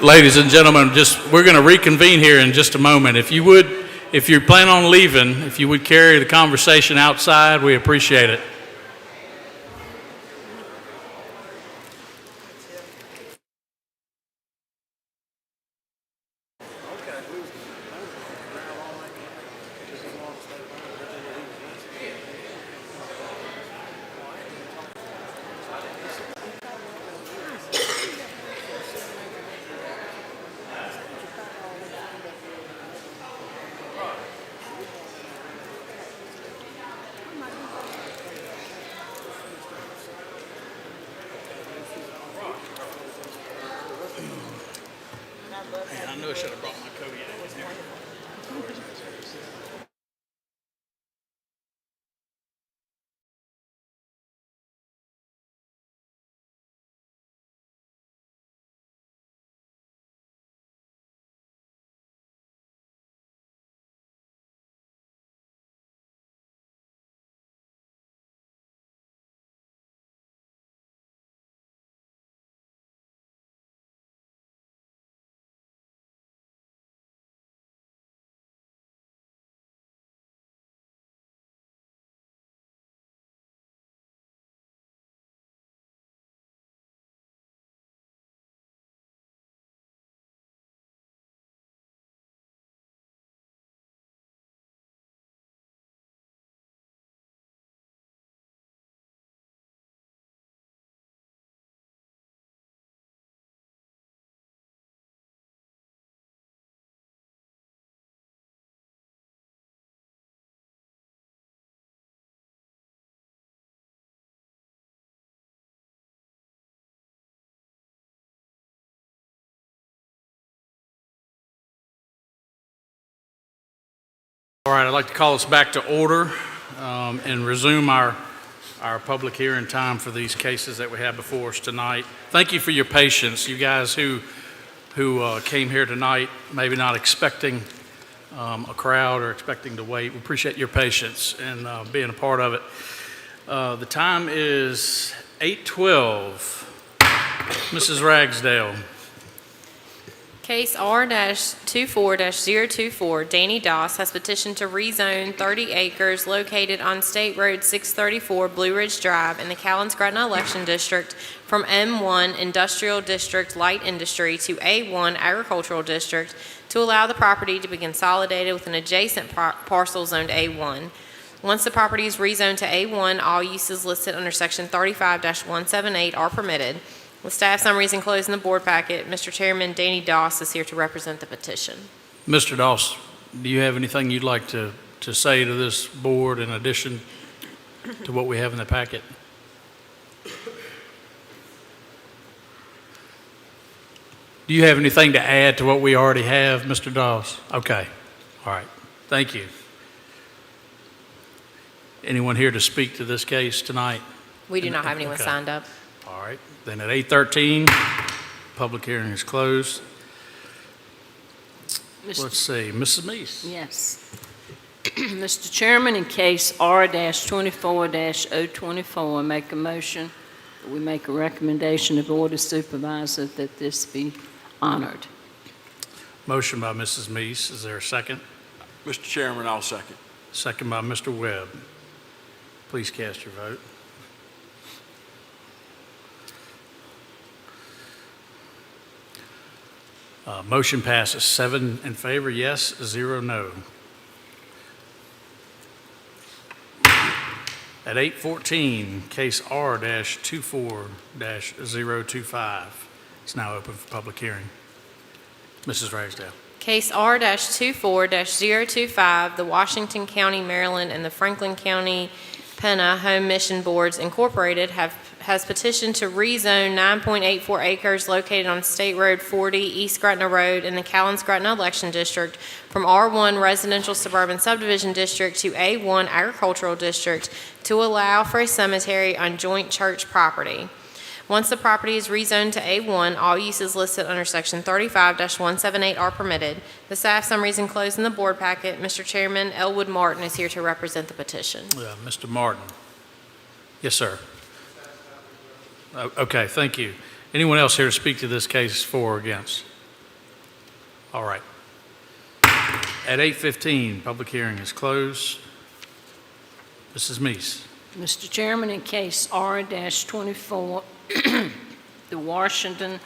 Ladies and gentlemen, we're going to reconvene here in just a moment. If you plan on leaving, if you would carry the conversation outside, we appreciate it. Man, I knew I should have brought my Kodiak in here. All right, I'd like to call us back to order and resume our public hearing time for these cases that we have before us tonight. Thank you for your patience, you guys who came here tonight, maybe not expecting a crowd or expecting to wait. We appreciate your patience and being a part of it. The time is 8:12. Mrs. Ragsdale.
Case R-24-024, Danny Doss has petitioned to rezone 30 acres located on State Road 634 Blue Ridge Drive in the Callens-Gretna Election District from M1 Industrial District Light Industry to A1 Agricultural District to allow the property to be consolidated with an adjacent parcel zoned A1. Once the property is rezoned to A1, all uses listed under Section 35-178 are permitted. With staff summaries enclosed in the board packet, Mr. Chairman, Danny Doss is here to represent the petition.
Mr. Doss, do you have anything you'd like to say to this board in addition to what we have in the packet? Do you have anything to add to what we already have, Mr. Doss? Okay. All right. Thank you. Anyone here to speak to this case tonight?
We do not have anyone
Okay.
signed up.
All right. Then at 8:13, public hearing is closed. Let's see, Mrs. Meese.
Yes. Mr. Chairman, in case R-24-024, I make a motion, we make a recommendation to Board of Supervisors that this be honored.
Motion by Mrs. Meese. Is there a second?
Mr. Chairman, I'll second.
Second by Mr. Webb. Please cast your vote. Motion passes 7 in favor, yes, 0 no. At 8:14, case R-24-025 is now open for public hearing. Mrs. Ragsdale.
Case R-24-025, the Washington County, Maryland, and the Franklin County Pena Home Mission Boards Incorporated has petitioned to rezone 9.84 acres located on State Road 40, East Gretna Road in the Callens-Gretna Election District from R1 Residential Suburban Subdivision District to A1 Agricultural District to allow for a cemetery on joint church property. Once the property is rezoned to A1, all uses listed under Section 35-178 are permitted. The staff summary is enclosed in the board packet. Mr. Chairman, Elwood Martin is here to represent the petition.
Mr. Martin. Yes, sir. Okay, thank you. Anyone else here to speak to this case for or against? All right. At 8:15, public hearing is closed. Mrs. Meese.
Mr. Chairman, in case R-24, the Washington,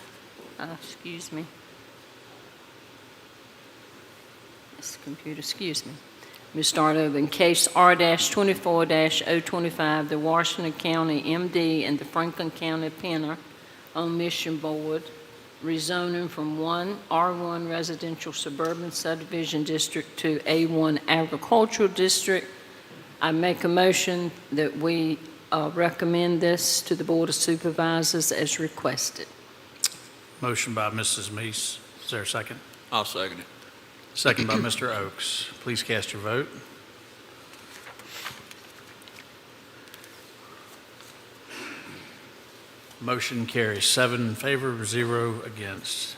excuse me. This computer, excuse me. Let me start over. In case R-24-025, the Washington County MD and the Franklin County Penner on Mission Board rezoning from R1 Residential Suburban Subdivision District to A1 Agricultural District. I make a motion that we recommend this to the Board of Supervisors as requested.
Motion by Mrs. Meese. Is there a second?
I'll second it.
Second by Mr. Oakes. Please cast your vote. Motion carries 7 in favor, 0 against.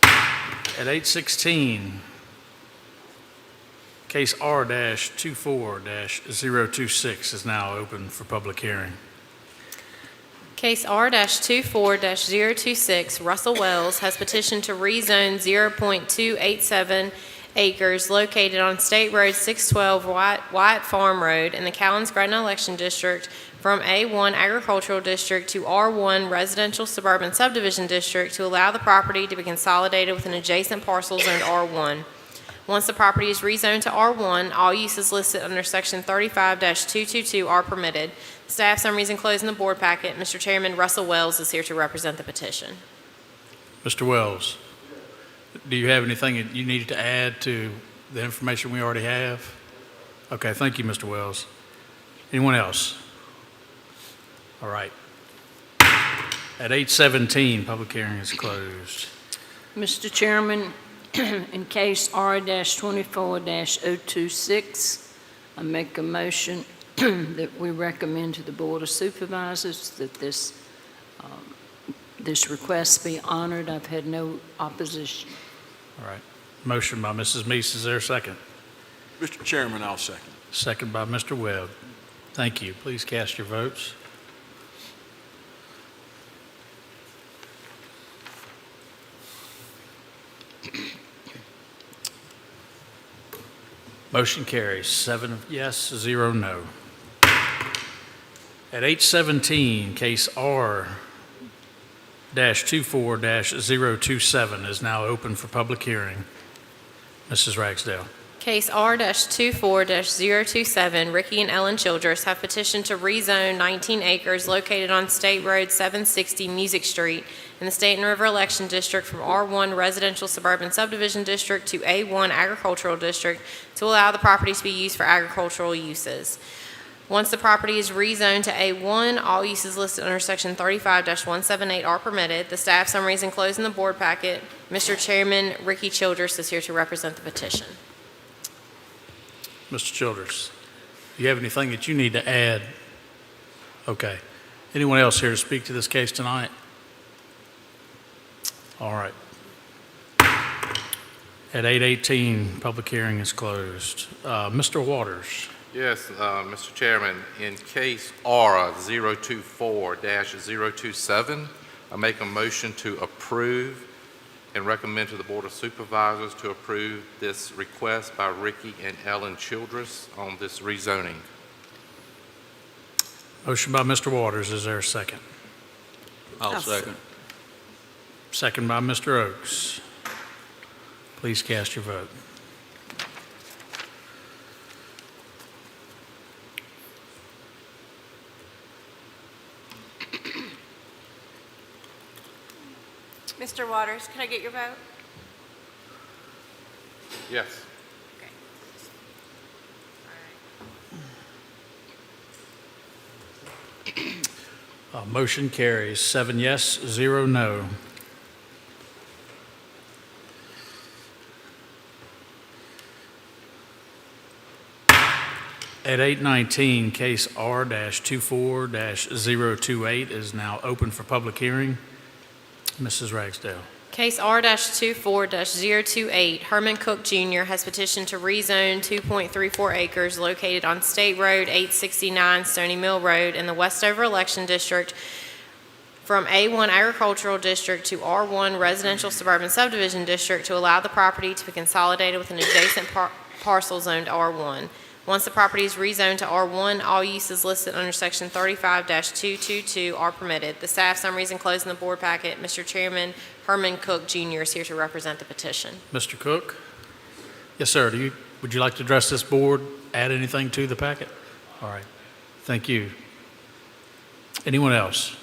At 8:16, case R-24-026 is now open for public hearing.
Case R-24-026, Russell Wells has petitioned to rezone 0.287 acres located on State Road 612 Wyatt Farm Road in the Callens-Gretna Election District from A1 Agricultural District to R1 Residential Suburban Subdivision District to allow the property to be consolidated with an adjacent parcel zoned R1. Once the property is rezoned to R1, all uses listed under Section 35-222 are permitted. Staff summary is enclosed in the board packet. Mr. Chairman, Russell Wells is here to represent the petition.
Mr. Wells, do you have anything that you needed to add to the information we already have? Okay, thank you, Mr. Wells. Anyone else? All right. At 8:17, public hearing is closed.
Mr. Chairman, in case R-24-026, I make a motion that we recommend to the Board of Supervisors that this request be honored. I've had no opposition.
All right. Motion by Mrs. Meese. Is there a second?
Mr. Chairman, I'll second.
Second by Mr. Webb. Thank you. Please cast your votes. Motion carries 7 yes, 0 no. At 8:17, case R-24-027 is now open for public hearing. Mrs. Ragsdale.
Case R-24-027, Ricky and Ellen Childress have petitioned to rezone 19 acres located on State Road 760 Music Street in the State and River Election District from R1 Residential Suburban Subdivision District to A1 Agricultural District to allow the property to be used for agricultural uses. Once the property is rezoned to A1, all uses listed under Section 35-178 are permitted. The staff summary is enclosed in the board packet. Mr. Chairman, Ricky Childress is here to represent the petition.
Mr. Childress, do you have anything that you need to add? Okay. Anyone else here to speak to this case tonight? All right. At 8:18, public hearing is closed. Mr. Waters.
Yes, Mr. Chairman, in case R-024-027, I make a motion to approve and recommend to the Board of Supervisors to approve this request by Ricky and Ellen Childress on this rezoning.
Motion by Mr. Waters. Is there a second?
I'll second.
Second by Mr. Oakes. Please cast your vote.
Mr. Waters, can I get your vote?
Yes.
Motion carries 7 yes, 0 no. At 8:19, case R-24-028 is now open for public hearing. Mrs. Ragsdale.
Case R-24-028, Herman Cook Jr. has petitioned to rezone 2.34 acres located on State Road 869 Stony Mill Road in the Westover Election District from A1 Agricultural District to R1 Residential Suburban Subdivision District to allow the property to be consolidated with an adjacent parcel zoned R1. Once the property is rezoned to R1, all uses listed under Section 35-222 are permitted. The staff summary is enclosed in the board packet. Mr. Chairman, Herman Cook Jr. is here to represent the petition.
Mr. Cook? Yes, sir. Would you like to address this board, add anything to the packet? All right. Thank you. Anyone else?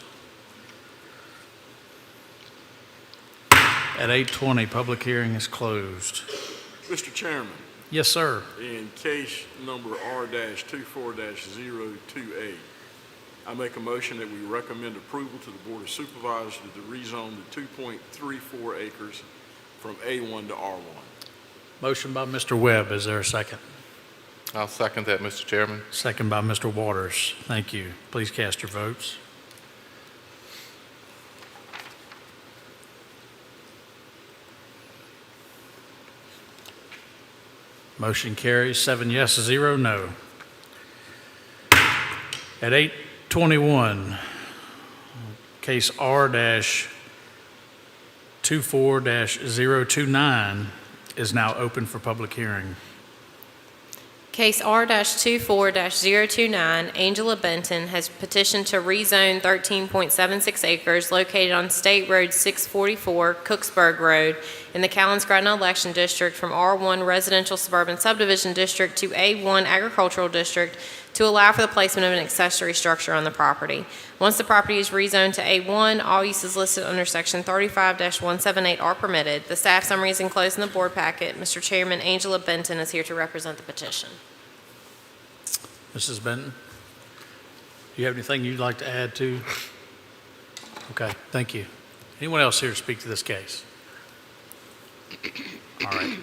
At 8:20, public hearing is closed.
Mr. Chairman,
Yes, sir.
in case number R-24-028, I make a motion that we recommend approval to the Board of Supervisors to rezone the 2.34 acres from A1 to R1.
Motion by Mr. Webb. Is there a second?
I'll second that, Mr. Chairman.
Second by Mr. Waters. Thank you. Please cast your votes. Motion carries 7 yes, 0 no. At 8:21, case R-24-029 is now open for public hearing.
Case R-24-029, Angela Benton has petitioned to rezone 13.76 acres located on State Road 644, Cooksburg Road, in the Callan-Scranton Election District from R1 Residential Suburban Subdivision District to A1 Agricultural District to allow for the placement of an accessory structure on the property. Once the property is rezoned to A1, all uses listed under Section 35-178 are permitted. The staff summary is enclosed in the board packet. Mr. Chairman, Angela Benton is here to represent the petition.
Mrs. Benton, do you have anything you'd like to add to? Okay, thank you. Anyone else here to speak to this case? All right.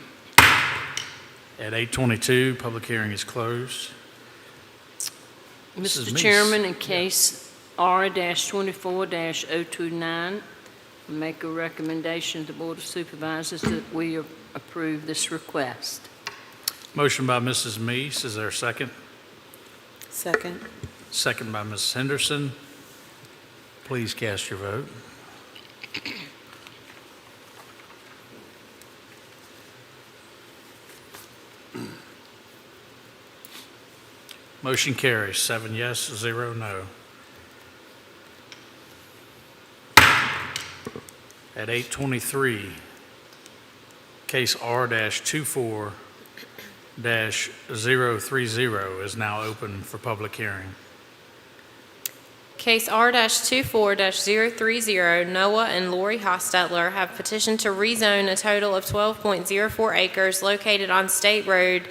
At 8:22, public hearing is closed. Mrs.
Mr.
Meese.
Chairman, in case R-24-029, I make a recommendation to the Board of Supervisors that we approve this request.
Motion by Mrs. Meese. Is there a second?
Second.
Second by Ms. Henderson. Please cast your vote. Motion carries 7 yes, 0 no. At 8:23, case R-24-030 is now open for public hearing.
Case R-24-030, Noah and Lori Hostetler have petitioned to rezone a total of 12.04 acres located on State Road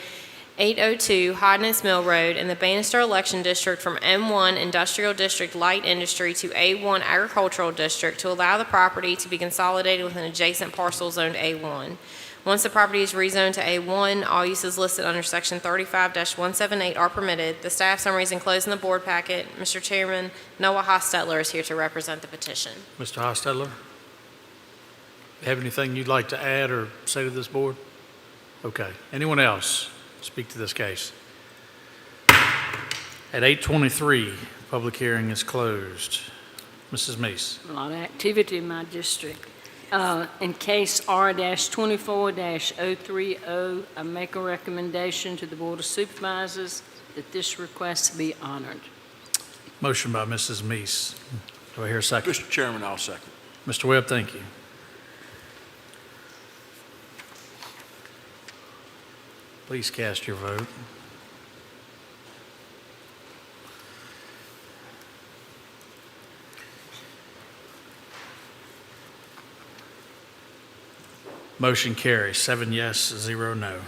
802 Hodness Mill Road in the Bannister Election District from M1 Industrial District Light Industry to A1 Agricultural District to allow the property to be consolidated with an adjacent parcel zoned A1. Once the property is rezoned to A1, all uses listed under Section 35-178 are permitted. The staff summary is enclosed in the board packet. Mr. Chairman, Noah Hostetler is here to represent the petition.
Mr. Hostetler, have anything you'd like to add or say to this board? Okay. Anyone else speak to this case? At 8:23, public hearing is closed. Mrs. Meese.
A lot of activity in my district. In case R-24-030, I make a recommendation to the Board of Supervisors that this request be honored.
Motion by Mrs. Meese. Do I hear a second?
Mr. Chairman, I'll second.
Mr. Webb, thank you. Please cast your vote. Motion carries 7 yes, 0 no.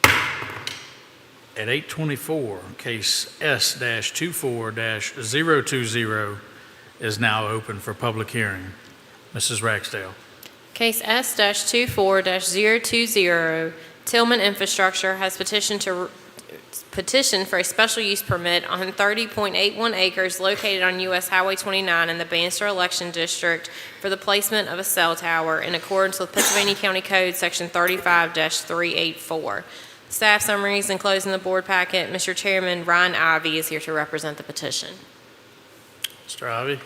At 8:24, case S-24-020 is now open for public hearing. Mrs. Ragsdale.
Case S-24-020, Tillman Infrastructure has petitioned for a special use permit on 30.81 acres located on U.S. Highway 29 in the Bannister Election District for the placement of a cell tower in accordance with Pennsylvania County Code Section 35-384. Staff summary is enclosed in the board packet. Mr. Chairman, Ryan Ivey is here to represent the petition.
Mr. Ivey.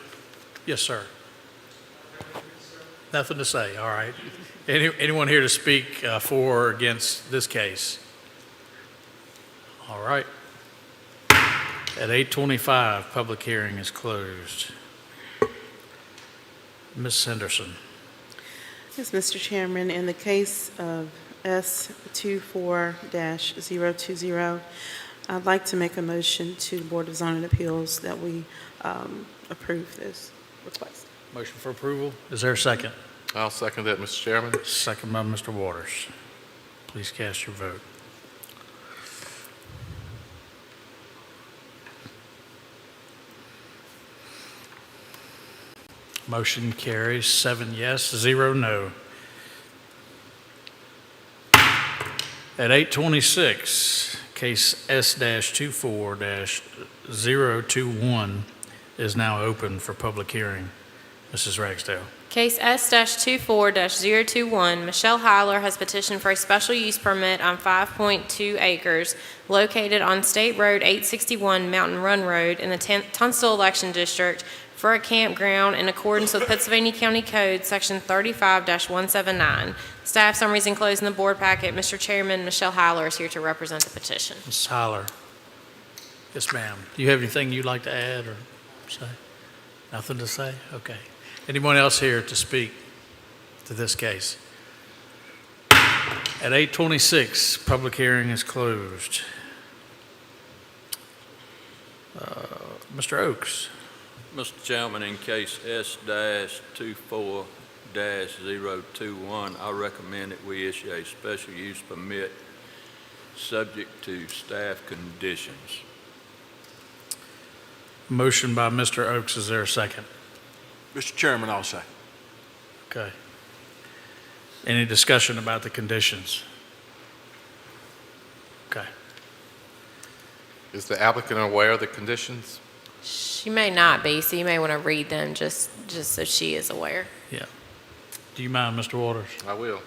Yes, sir. Nothing to say, all right. Anyone here to speak for or against this case? All right. At 8:25, public hearing is closed. Ms. Henderson.
Yes, Mr. Chairman, in the case of S24-020, I'd like to make a motion to the Board of Zoning Appeals that we approve this request.
Motion for approval. Is there a second?
I'll second that, Mr. Chairman.
Second by Mr. Waters. Please cast your vote. Motion carries 7 yes, 0 no. At 8:26, case S-24-021 is now open for public hearing. Mrs. Ragsdale.
Case S-24-021, Michelle Heiler has petitioned for a special use permit on 5.2 acres located on State Road 861 Mountain Run Road in the Tunstall Election District for a campground in accordance with Pennsylvania County Code, Section 35-179. Staff summaries enclosed in the board packet. Mr. Chairman, Michelle Heiler is here to represent the petition.
Ms. Heiler. Yes, ma'am. Do you have anything you'd like to add or say? Nothing to say? Okay. Anyone else here to speak to this case? At 8:26, public hearing is closed. Mr. Oakes.
Mr. Chairman, in case S-24-021, I recommend that we issue a special use permit subject to staff conditions.
Motion by Mr. Oakes. Is there a second?
Mr. Chairman, I'll say.
Okay. Any discussion about the conditions? Okay.
Is the applicant aware of the conditions?
She may not be, so you may want to read them just so she is aware.
Yeah. Do you mind, Mr. Waters?
I will.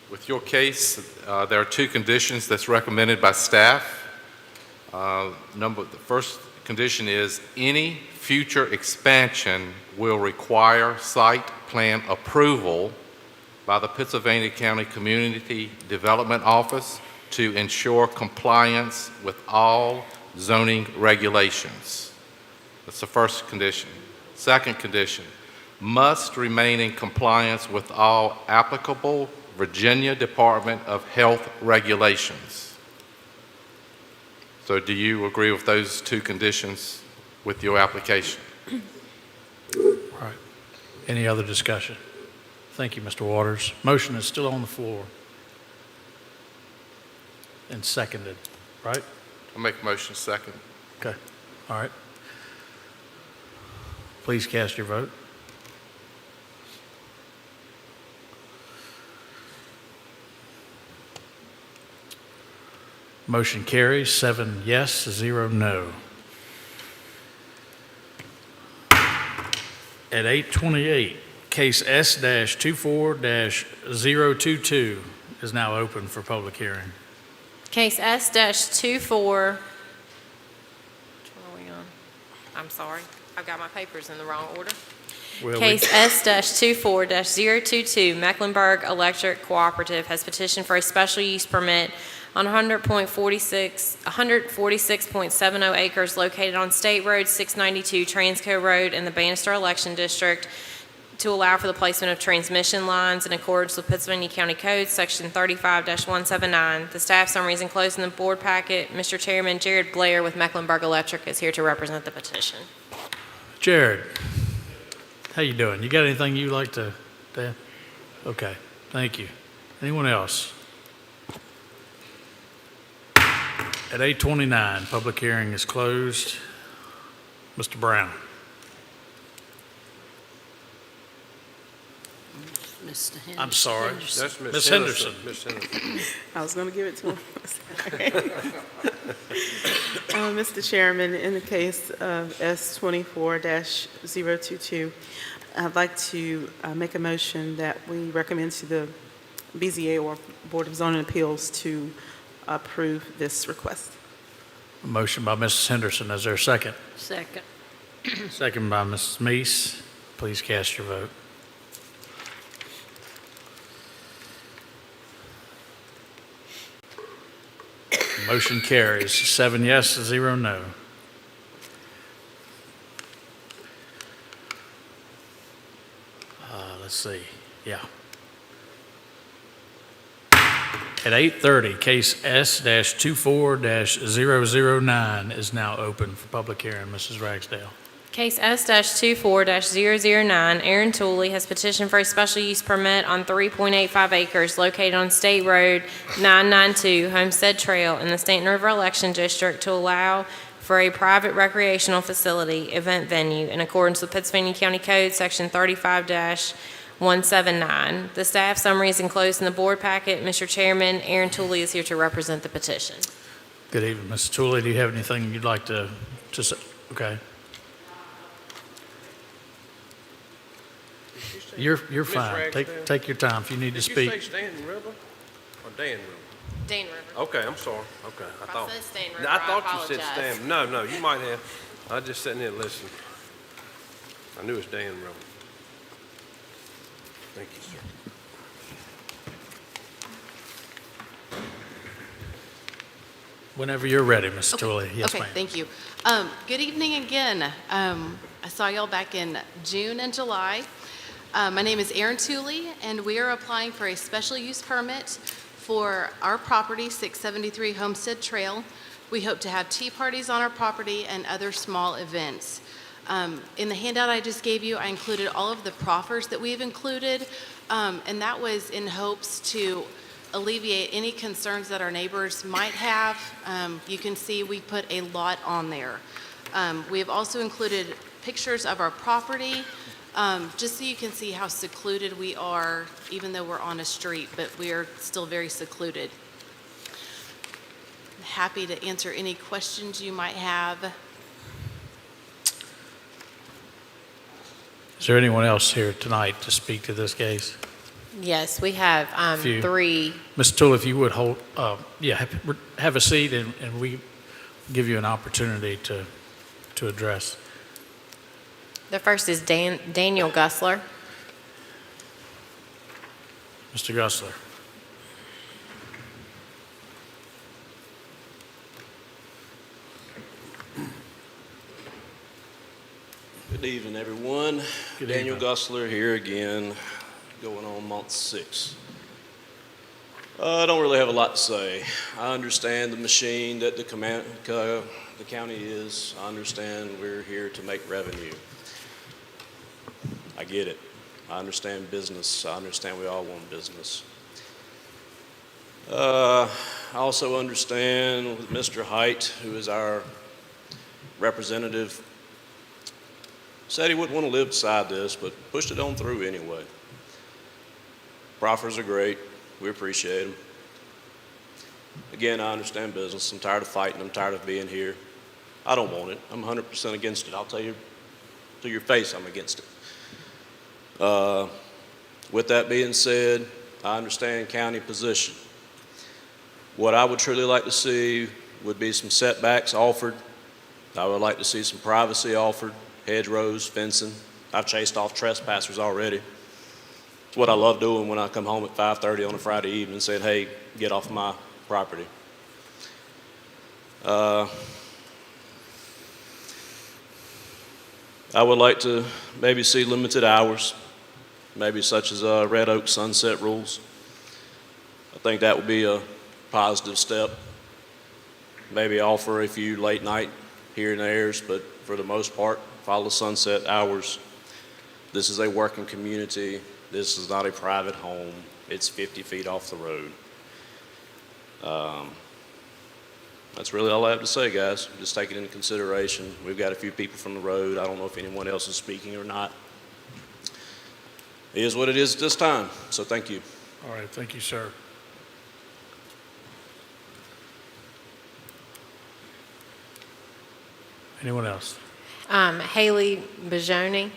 With your case, there are 2 conditions that's recommended by staff. The first condition is any future expansion will require site plan approval by the Pennsylvania County Community Development Office to ensure compliance with all zoning regulations. That's the first condition. Second condition, must remain in compliance with all applicable Virginia Department of Health regulations. So do you agree with those 2 conditions with your application?
All right. Any other discussion? Thank you, Mr. Waters. Motion is still on the floor and seconded, right?
I'll make a motion second.
Okay. All right. Please cast your vote. Motion carries 7 yes, 0 no. At 8:28, case S-24-022 is now open for public hearing.
Case S-24, which one are we on? I'm sorry, I've got my papers in the wrong order. Case S-24-022, Mecklenburg Electric Cooperative has petitioned for a special use permit on 146.70 acres located on State Road 692, Transco Road in the Bannister Election District to allow for the placement of transmission lines in accordance with Pennsylvania County Code, Section 35-179. The staff summary is enclosed in the board packet. Mr. Chairman, Jared Blair with Mecklenburg Electric is here to represent the petition.
Jared, how you doing? You got anything you'd like to add? Okay, thank you. Anyone else? At 8:29, public hearing is closed. Mr. Brown.
Mr. Henderson.
I'm sorry.
Henderson.
Ms. Henderson.
Ms. Henderson.
I was going to give it to him. Mr. Chairman, in the case of S-24-022, I'd like to make a motion that we recommend to the BZA or Board of Zoning Appeals to approve this request.
A motion by Mrs. Henderson. Is there a second?
Second.
Second by Mrs. Meese. Please cast your vote. Motion carries, 7 yes, 0 no. Let's see, yeah. At 8:30, case S-24-009 is now open for public hearing. Mrs. Ragsdale.
Case S-24-009, Aaron Tooley has petitioned for a special use permit on 3.85 acres located on State Road 992, Homestead Trail in the Stanton River Election District to allow for a private recreational facility event venue in accordance with Pennsylvania County Code, Section 35-179. The staff summary is enclosed in the board packet. Mr. Chairman, Aaron Tooley is here to represent the petition.
Good evening, Mr. Tooley. Do you have anything you'd like to say? Okay. You're fine. Take your time if you need to speak.
Did you say Stanton River or Dan River?
Dan River.
Okay, I'm sorry. Okay,
I said Stanton River,
I thought
I
you said
apologize.
Stanton. No, you might have. I was just sitting there listening. I knew it was Dan River. Thank you, sir.
Whenever you're ready, Ms. Tooley. Yes, ma'am.
Thank you. Good evening again. I saw y'all back in June and July. My name is Erin Tooley, and we are applying for a special use permit for our property, 673 Homestead Trail. We hope to have tea parties on our property and other small events. In the handout I just gave you, I included all of the proffers that we've included, and that was in hopes to alleviate any concerns that our neighbors might have. You can see we put a lot on there. We have also included pictures of our property, just so you can see how secluded we are, even though we're on a street, but we are still very secluded. Happy to answer any questions you might have.
Is there anyone else here tonight to speak to this case?
Yes, we have three.
Ms. Tooley, if you would hold, have a seat and we give you an opportunity to address.
The first is Daniel Gussler.
Mr. Gussler.
Good evening, everyone.
Good
Daniel
evening.
Gussler here again, going on month 6. I don't really have a lot to say. I understand the machine that the county is. I understand we're here to make revenue. I get it. I understand business. I understand we all want business. I also understand with Mr. Height, who is our representative, said he wouldn't want to live beside this, but pushed it on through anyway. Proffers are great. We appreciate them. Again, I understand business. I'm tired of fighting. I'm tired of being here. I don't want it. I'm 100% against it. I'll tell you to your face I'm against it. With that being said, I understand county position. What I would truly like to see would be some setbacks offered. I would like to see some privacy offered, hedgerows, fencing. I've chased off trespassers already. It's what I love doing when I come home at 5:30 on a Friday evening and saying, hey, get off my property. I would like to maybe see limited hours, maybe such as Red Oak sunset rules. I think that would be a positive step. Maybe offer a few late night here and there's, but for the most part, follow sunset hours. This is a working community. This is not a private home. It's 50 feet off the road. That's really all I have to say, guys. Just take it into consideration. We've got a few people from the road. I don't know if anyone else is speaking or not. It is what it is at this time, so thank you.
All right, thank you, sir. Anyone else?
Haley Bajoni.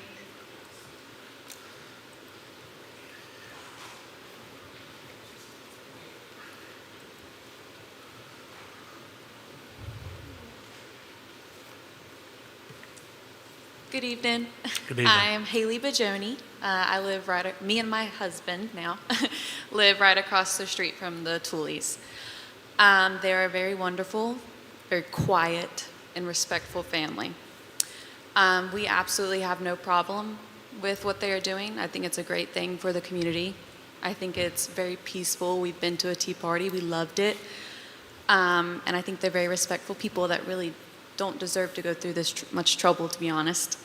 Good evening.
Good evening.
I am Haley Bajoni. I live me and my husband now live right across the street from the Toolies. They're a very wonderful, very quiet, and respectful family. We absolutely have no problem with what they are doing. I think it's a great thing for the community. I think it's very peaceful. We've been to a tea party. We loved it. And I think they're very respectful people that really don't deserve to go through this much trouble, to be honest.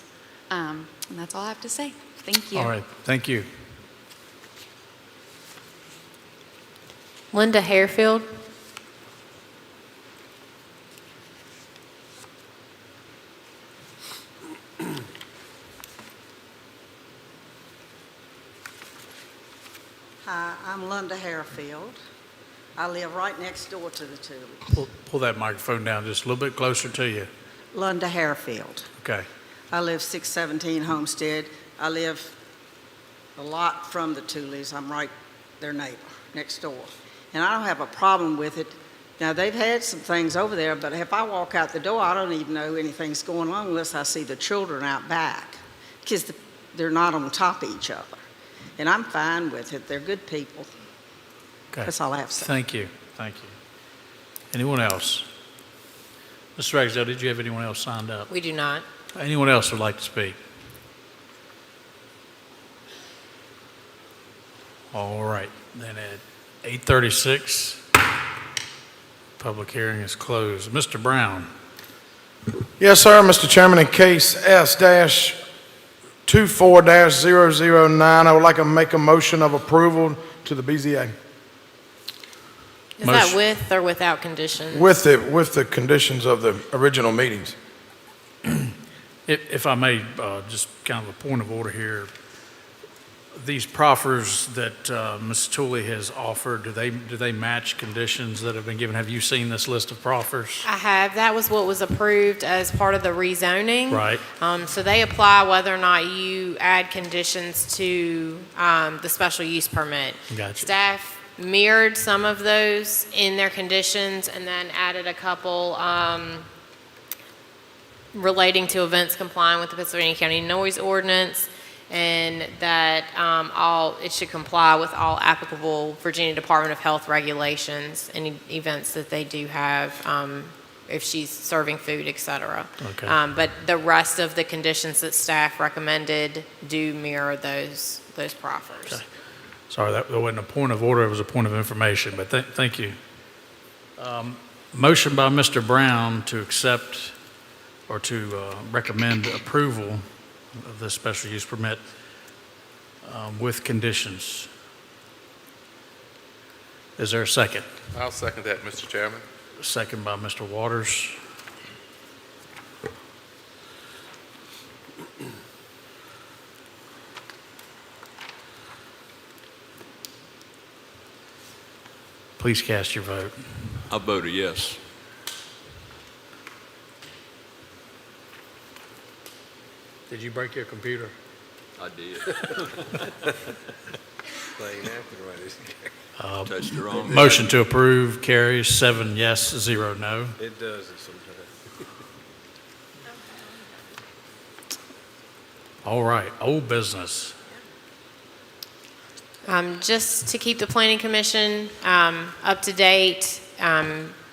And that's all I have to say. Thank you.
All right, thank you.
Linda Harefield.
Hi, I'm Linda Harefield. I live right next door to the Toolies.
Pull that microphone down just a little bit closer to you.
Linda Harefield.
Okay.
I live 617 Homestead. I live a lot from the Toolies. I'm right their neighbor next door. And I don't have a problem with it. Now, they've had some things over there, but if I walk out the door, I don't even know anything's going on unless I see the children out back, because they're not on top of each other. And I'm fine with it. They're good people.
Okay.
That's all I have to say.
Thank you. Thank you. Anyone else? Mr. Ragsdale, did you have anyone else signed up?
We do not.
Anyone else would like to speak? All right. Then at 8:36, public hearing is closed. Mr. Brown.
Yes, sir, Mr. Chairman, in case S-24-009, I would like to make a motion of approval to the BZA.
Is that with or without conditions?
With the conditions of the original meetings.
If I may, just kind of a point of order here. These proffers that Ms. Tooley has offered, do they match conditions that have been given? Have you seen this list of proffers?
I have. That was what was approved as part of the rezoning.
Right.
So they apply whether or not you add conditions to the special use permit.
Gotcha.
Staff mirrored some of those in their conditions and then added a couple relating to events complying with the Pennsylvania County noise ordinance, and that it should comply with all applicable Virginia Department of Health regulations, any events that they do have, if she's serving food, et cetera.
Okay.
But the rest of the conditions that staff recommended do mirror those proffers.
Okay. Sorry, that wasn't a point of order, it was a point of information, but thank you. Motion by Mr. Brown to accept or to recommend approval of this special use permit with conditions. Is there a second?
I'll second that, Mr. Chairman.
Second by Mr. Waters. Please cast your vote.
I voted yes.
Did you break your computer?
I did.
Playing after
Touched the wrong
Motion to approve carries 7 yes, 0 no.
It does it sometimes.
All right, old business.
Just to keep the Planning Commission up to date,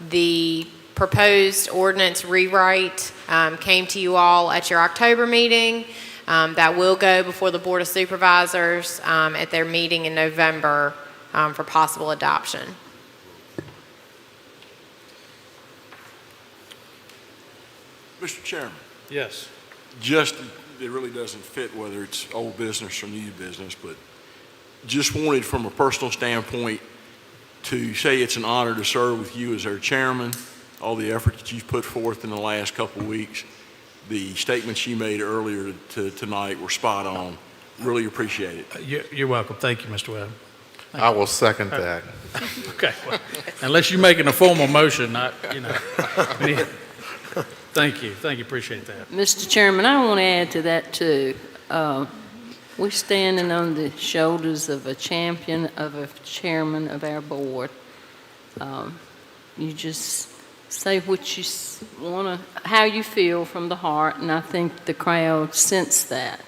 the proposed ordinance rewrite came to you all at your October meeting. That will go before the Board of Supervisors at their meeting in November for possible adoption.
Mr. Chairman,
Yes.
just, it really doesn't fit whether it's old business or new business, but just wanted from a personal standpoint to say it's an honor to serve with you as our chairman, all the effort that you've put forth in the last couple of weeks. The statements you made earlier tonight were spot on. Really appreciate it.
You're welcome. Thank you, Mr. Webb.
I will second that.
Okay, well, unless you're making a formal motion, thank you, appreciate that.
Mr. Chairman, I want to add to that too. We're standing on the shoulders of a champion, of a chairman of our board. You just say what you want to, how you feel from the heart, and I think the crowd sensed that.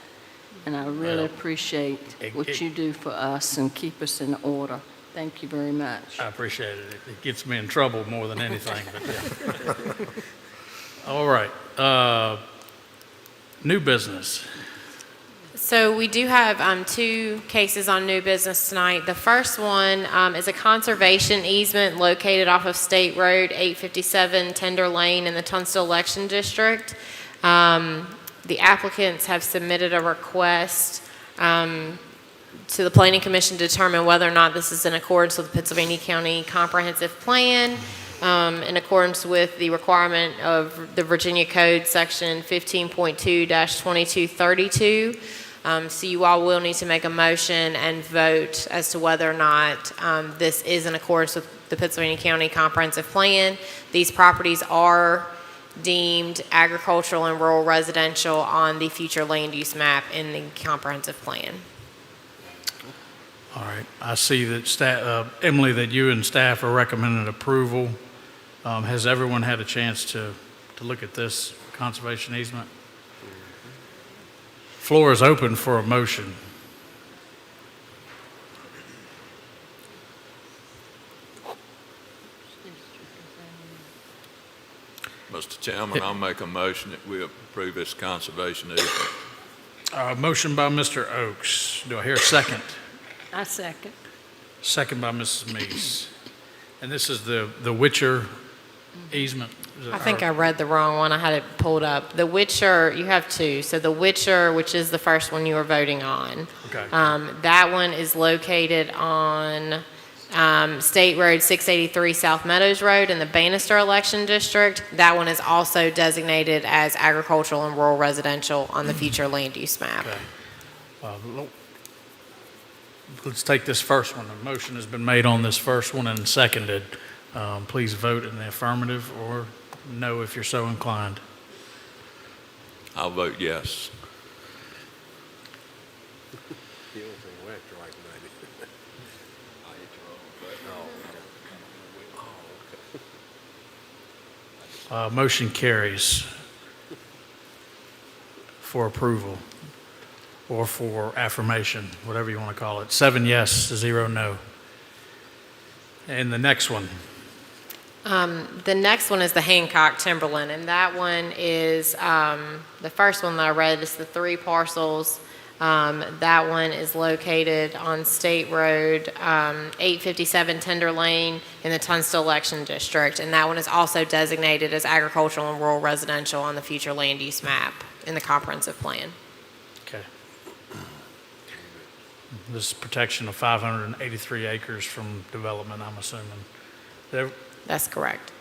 And I really appreciate what you do for us and keep us in order. Thank you very much.
I appreciate it. It gets me in trouble more than anything, but yeah. All right. New business.
So we do have two cases on new business tonight. The first one is a conservation easement located off of State Road 857 Tender Lane in the Tunstall Election District. The applicants have submitted a request to the Planning Commission to determine whether or not this is in accordance with the Pennsylvania County Comprehensive Plan, in accordance with the requirement of the Virginia Code Section 15.2-2232. So you all will need to make a motion and vote as to whether or not this is in accordance with the Pennsylvania County Comprehensive Plan. These properties are deemed agricultural and rural residential on the future land use map in the comprehensive plan.
All right. I see that Emily, that you and staff are recommending approval. Has everyone had a chance to look at this conservation easement? Floor is open for a motion.
Mr. Chairman, I'll make a motion that we approve this conservation easement.
Motion by Mr. Oakes. Do I hear a second?
I second.
Second by Mrs. Meese. And this is the Witcher easement?
I think I read the wrong one. I had it pulled up. The Witcher, you have two. So the Witcher, which is the first one you were voting on.
Okay.
That one is located on State Road 683 South Meadows Road in the Bannister Election District. That one is also designated as agricultural and rural residential on the future land use map.
Okay. Let's take this first one. A motion has been made on this first one and seconded. Please vote in the affirmative or no if you're so inclined.
I'll vote yes.
Motion carries for approval or for affirmation, whatever you want to call it. 7 yes, 0 no. And the next one.
The next one is the Hancock Timberland, and that one is, the first one that I read is the 3 parcels. That one is located on State Road 857 Tender Lane in the Tunstall Election District, and that one is also designated as agricultural and rural residential on the future land use map in the comprehensive plan.
Okay. This is protection of 583 acres from development, I'm assuming.
That's correct.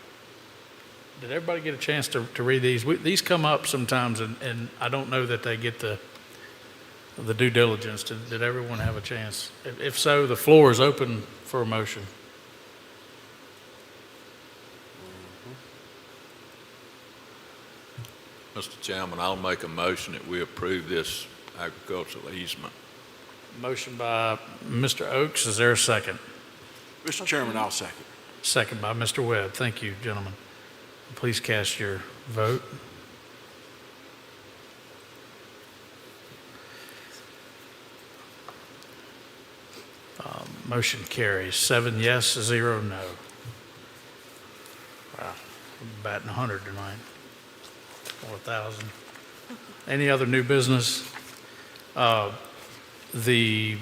Did everybody get a chance to read these? These come up sometimes, and I don't know that they get the due diligence. Did everyone have a chance? If so, the floor is open for a motion.
Mr. Chairman, I'll make a motion that we approve this agricultural easement.
Motion by Mr. Oakes. Is there a second?
Mr. Chairman, I'll second.
Second by Mr. Webb. Thank you, gentlemen. Please cast your vote. Motion carries. 7 yes, 0 no. Wow, I'm batting 100 tonight. Or 1,000. Any other new business? The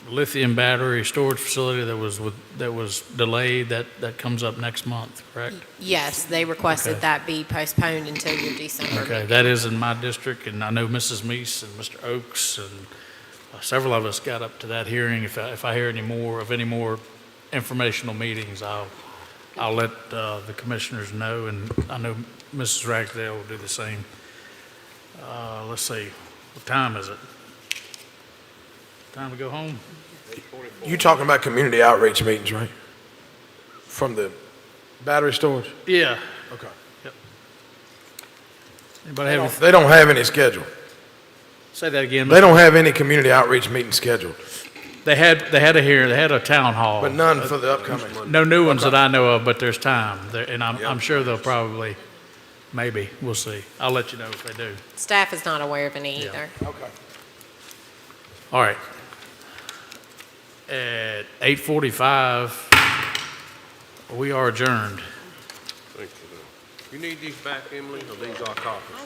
lithium battery storage facility that was delayed, that comes up next month, correct?
Yes, they requested
Okay.
that be postponed until your December
Okay,
meeting.
that is in my district, and I know Mrs. Meese and Mr. Oakes and several of us got up to that hearing. If I hear any more informational meetings, I'll let the commissioners know, and I know Mrs. Ragsdale will do the same. Let's see, what time is it? Time to go home?
You talking about community outreach meetings, right? From the battery storage?
Yeah.
Okay.
Yep. Anybody have?
They don't have any scheduled.
Say that again.
They don't have any community outreach meetings scheduled.
They had a hearing, they had a town hall.
But none for the upcoming.
No new ones that I know of, but there's time. And I'm sure they'll probably, maybe, we'll see. I'll let you know if they do.
Staff is not aware of any either.
Okay.
All right. At 8:45, we are adjourned.
Thank you. You need these back, Emily, or these are copies?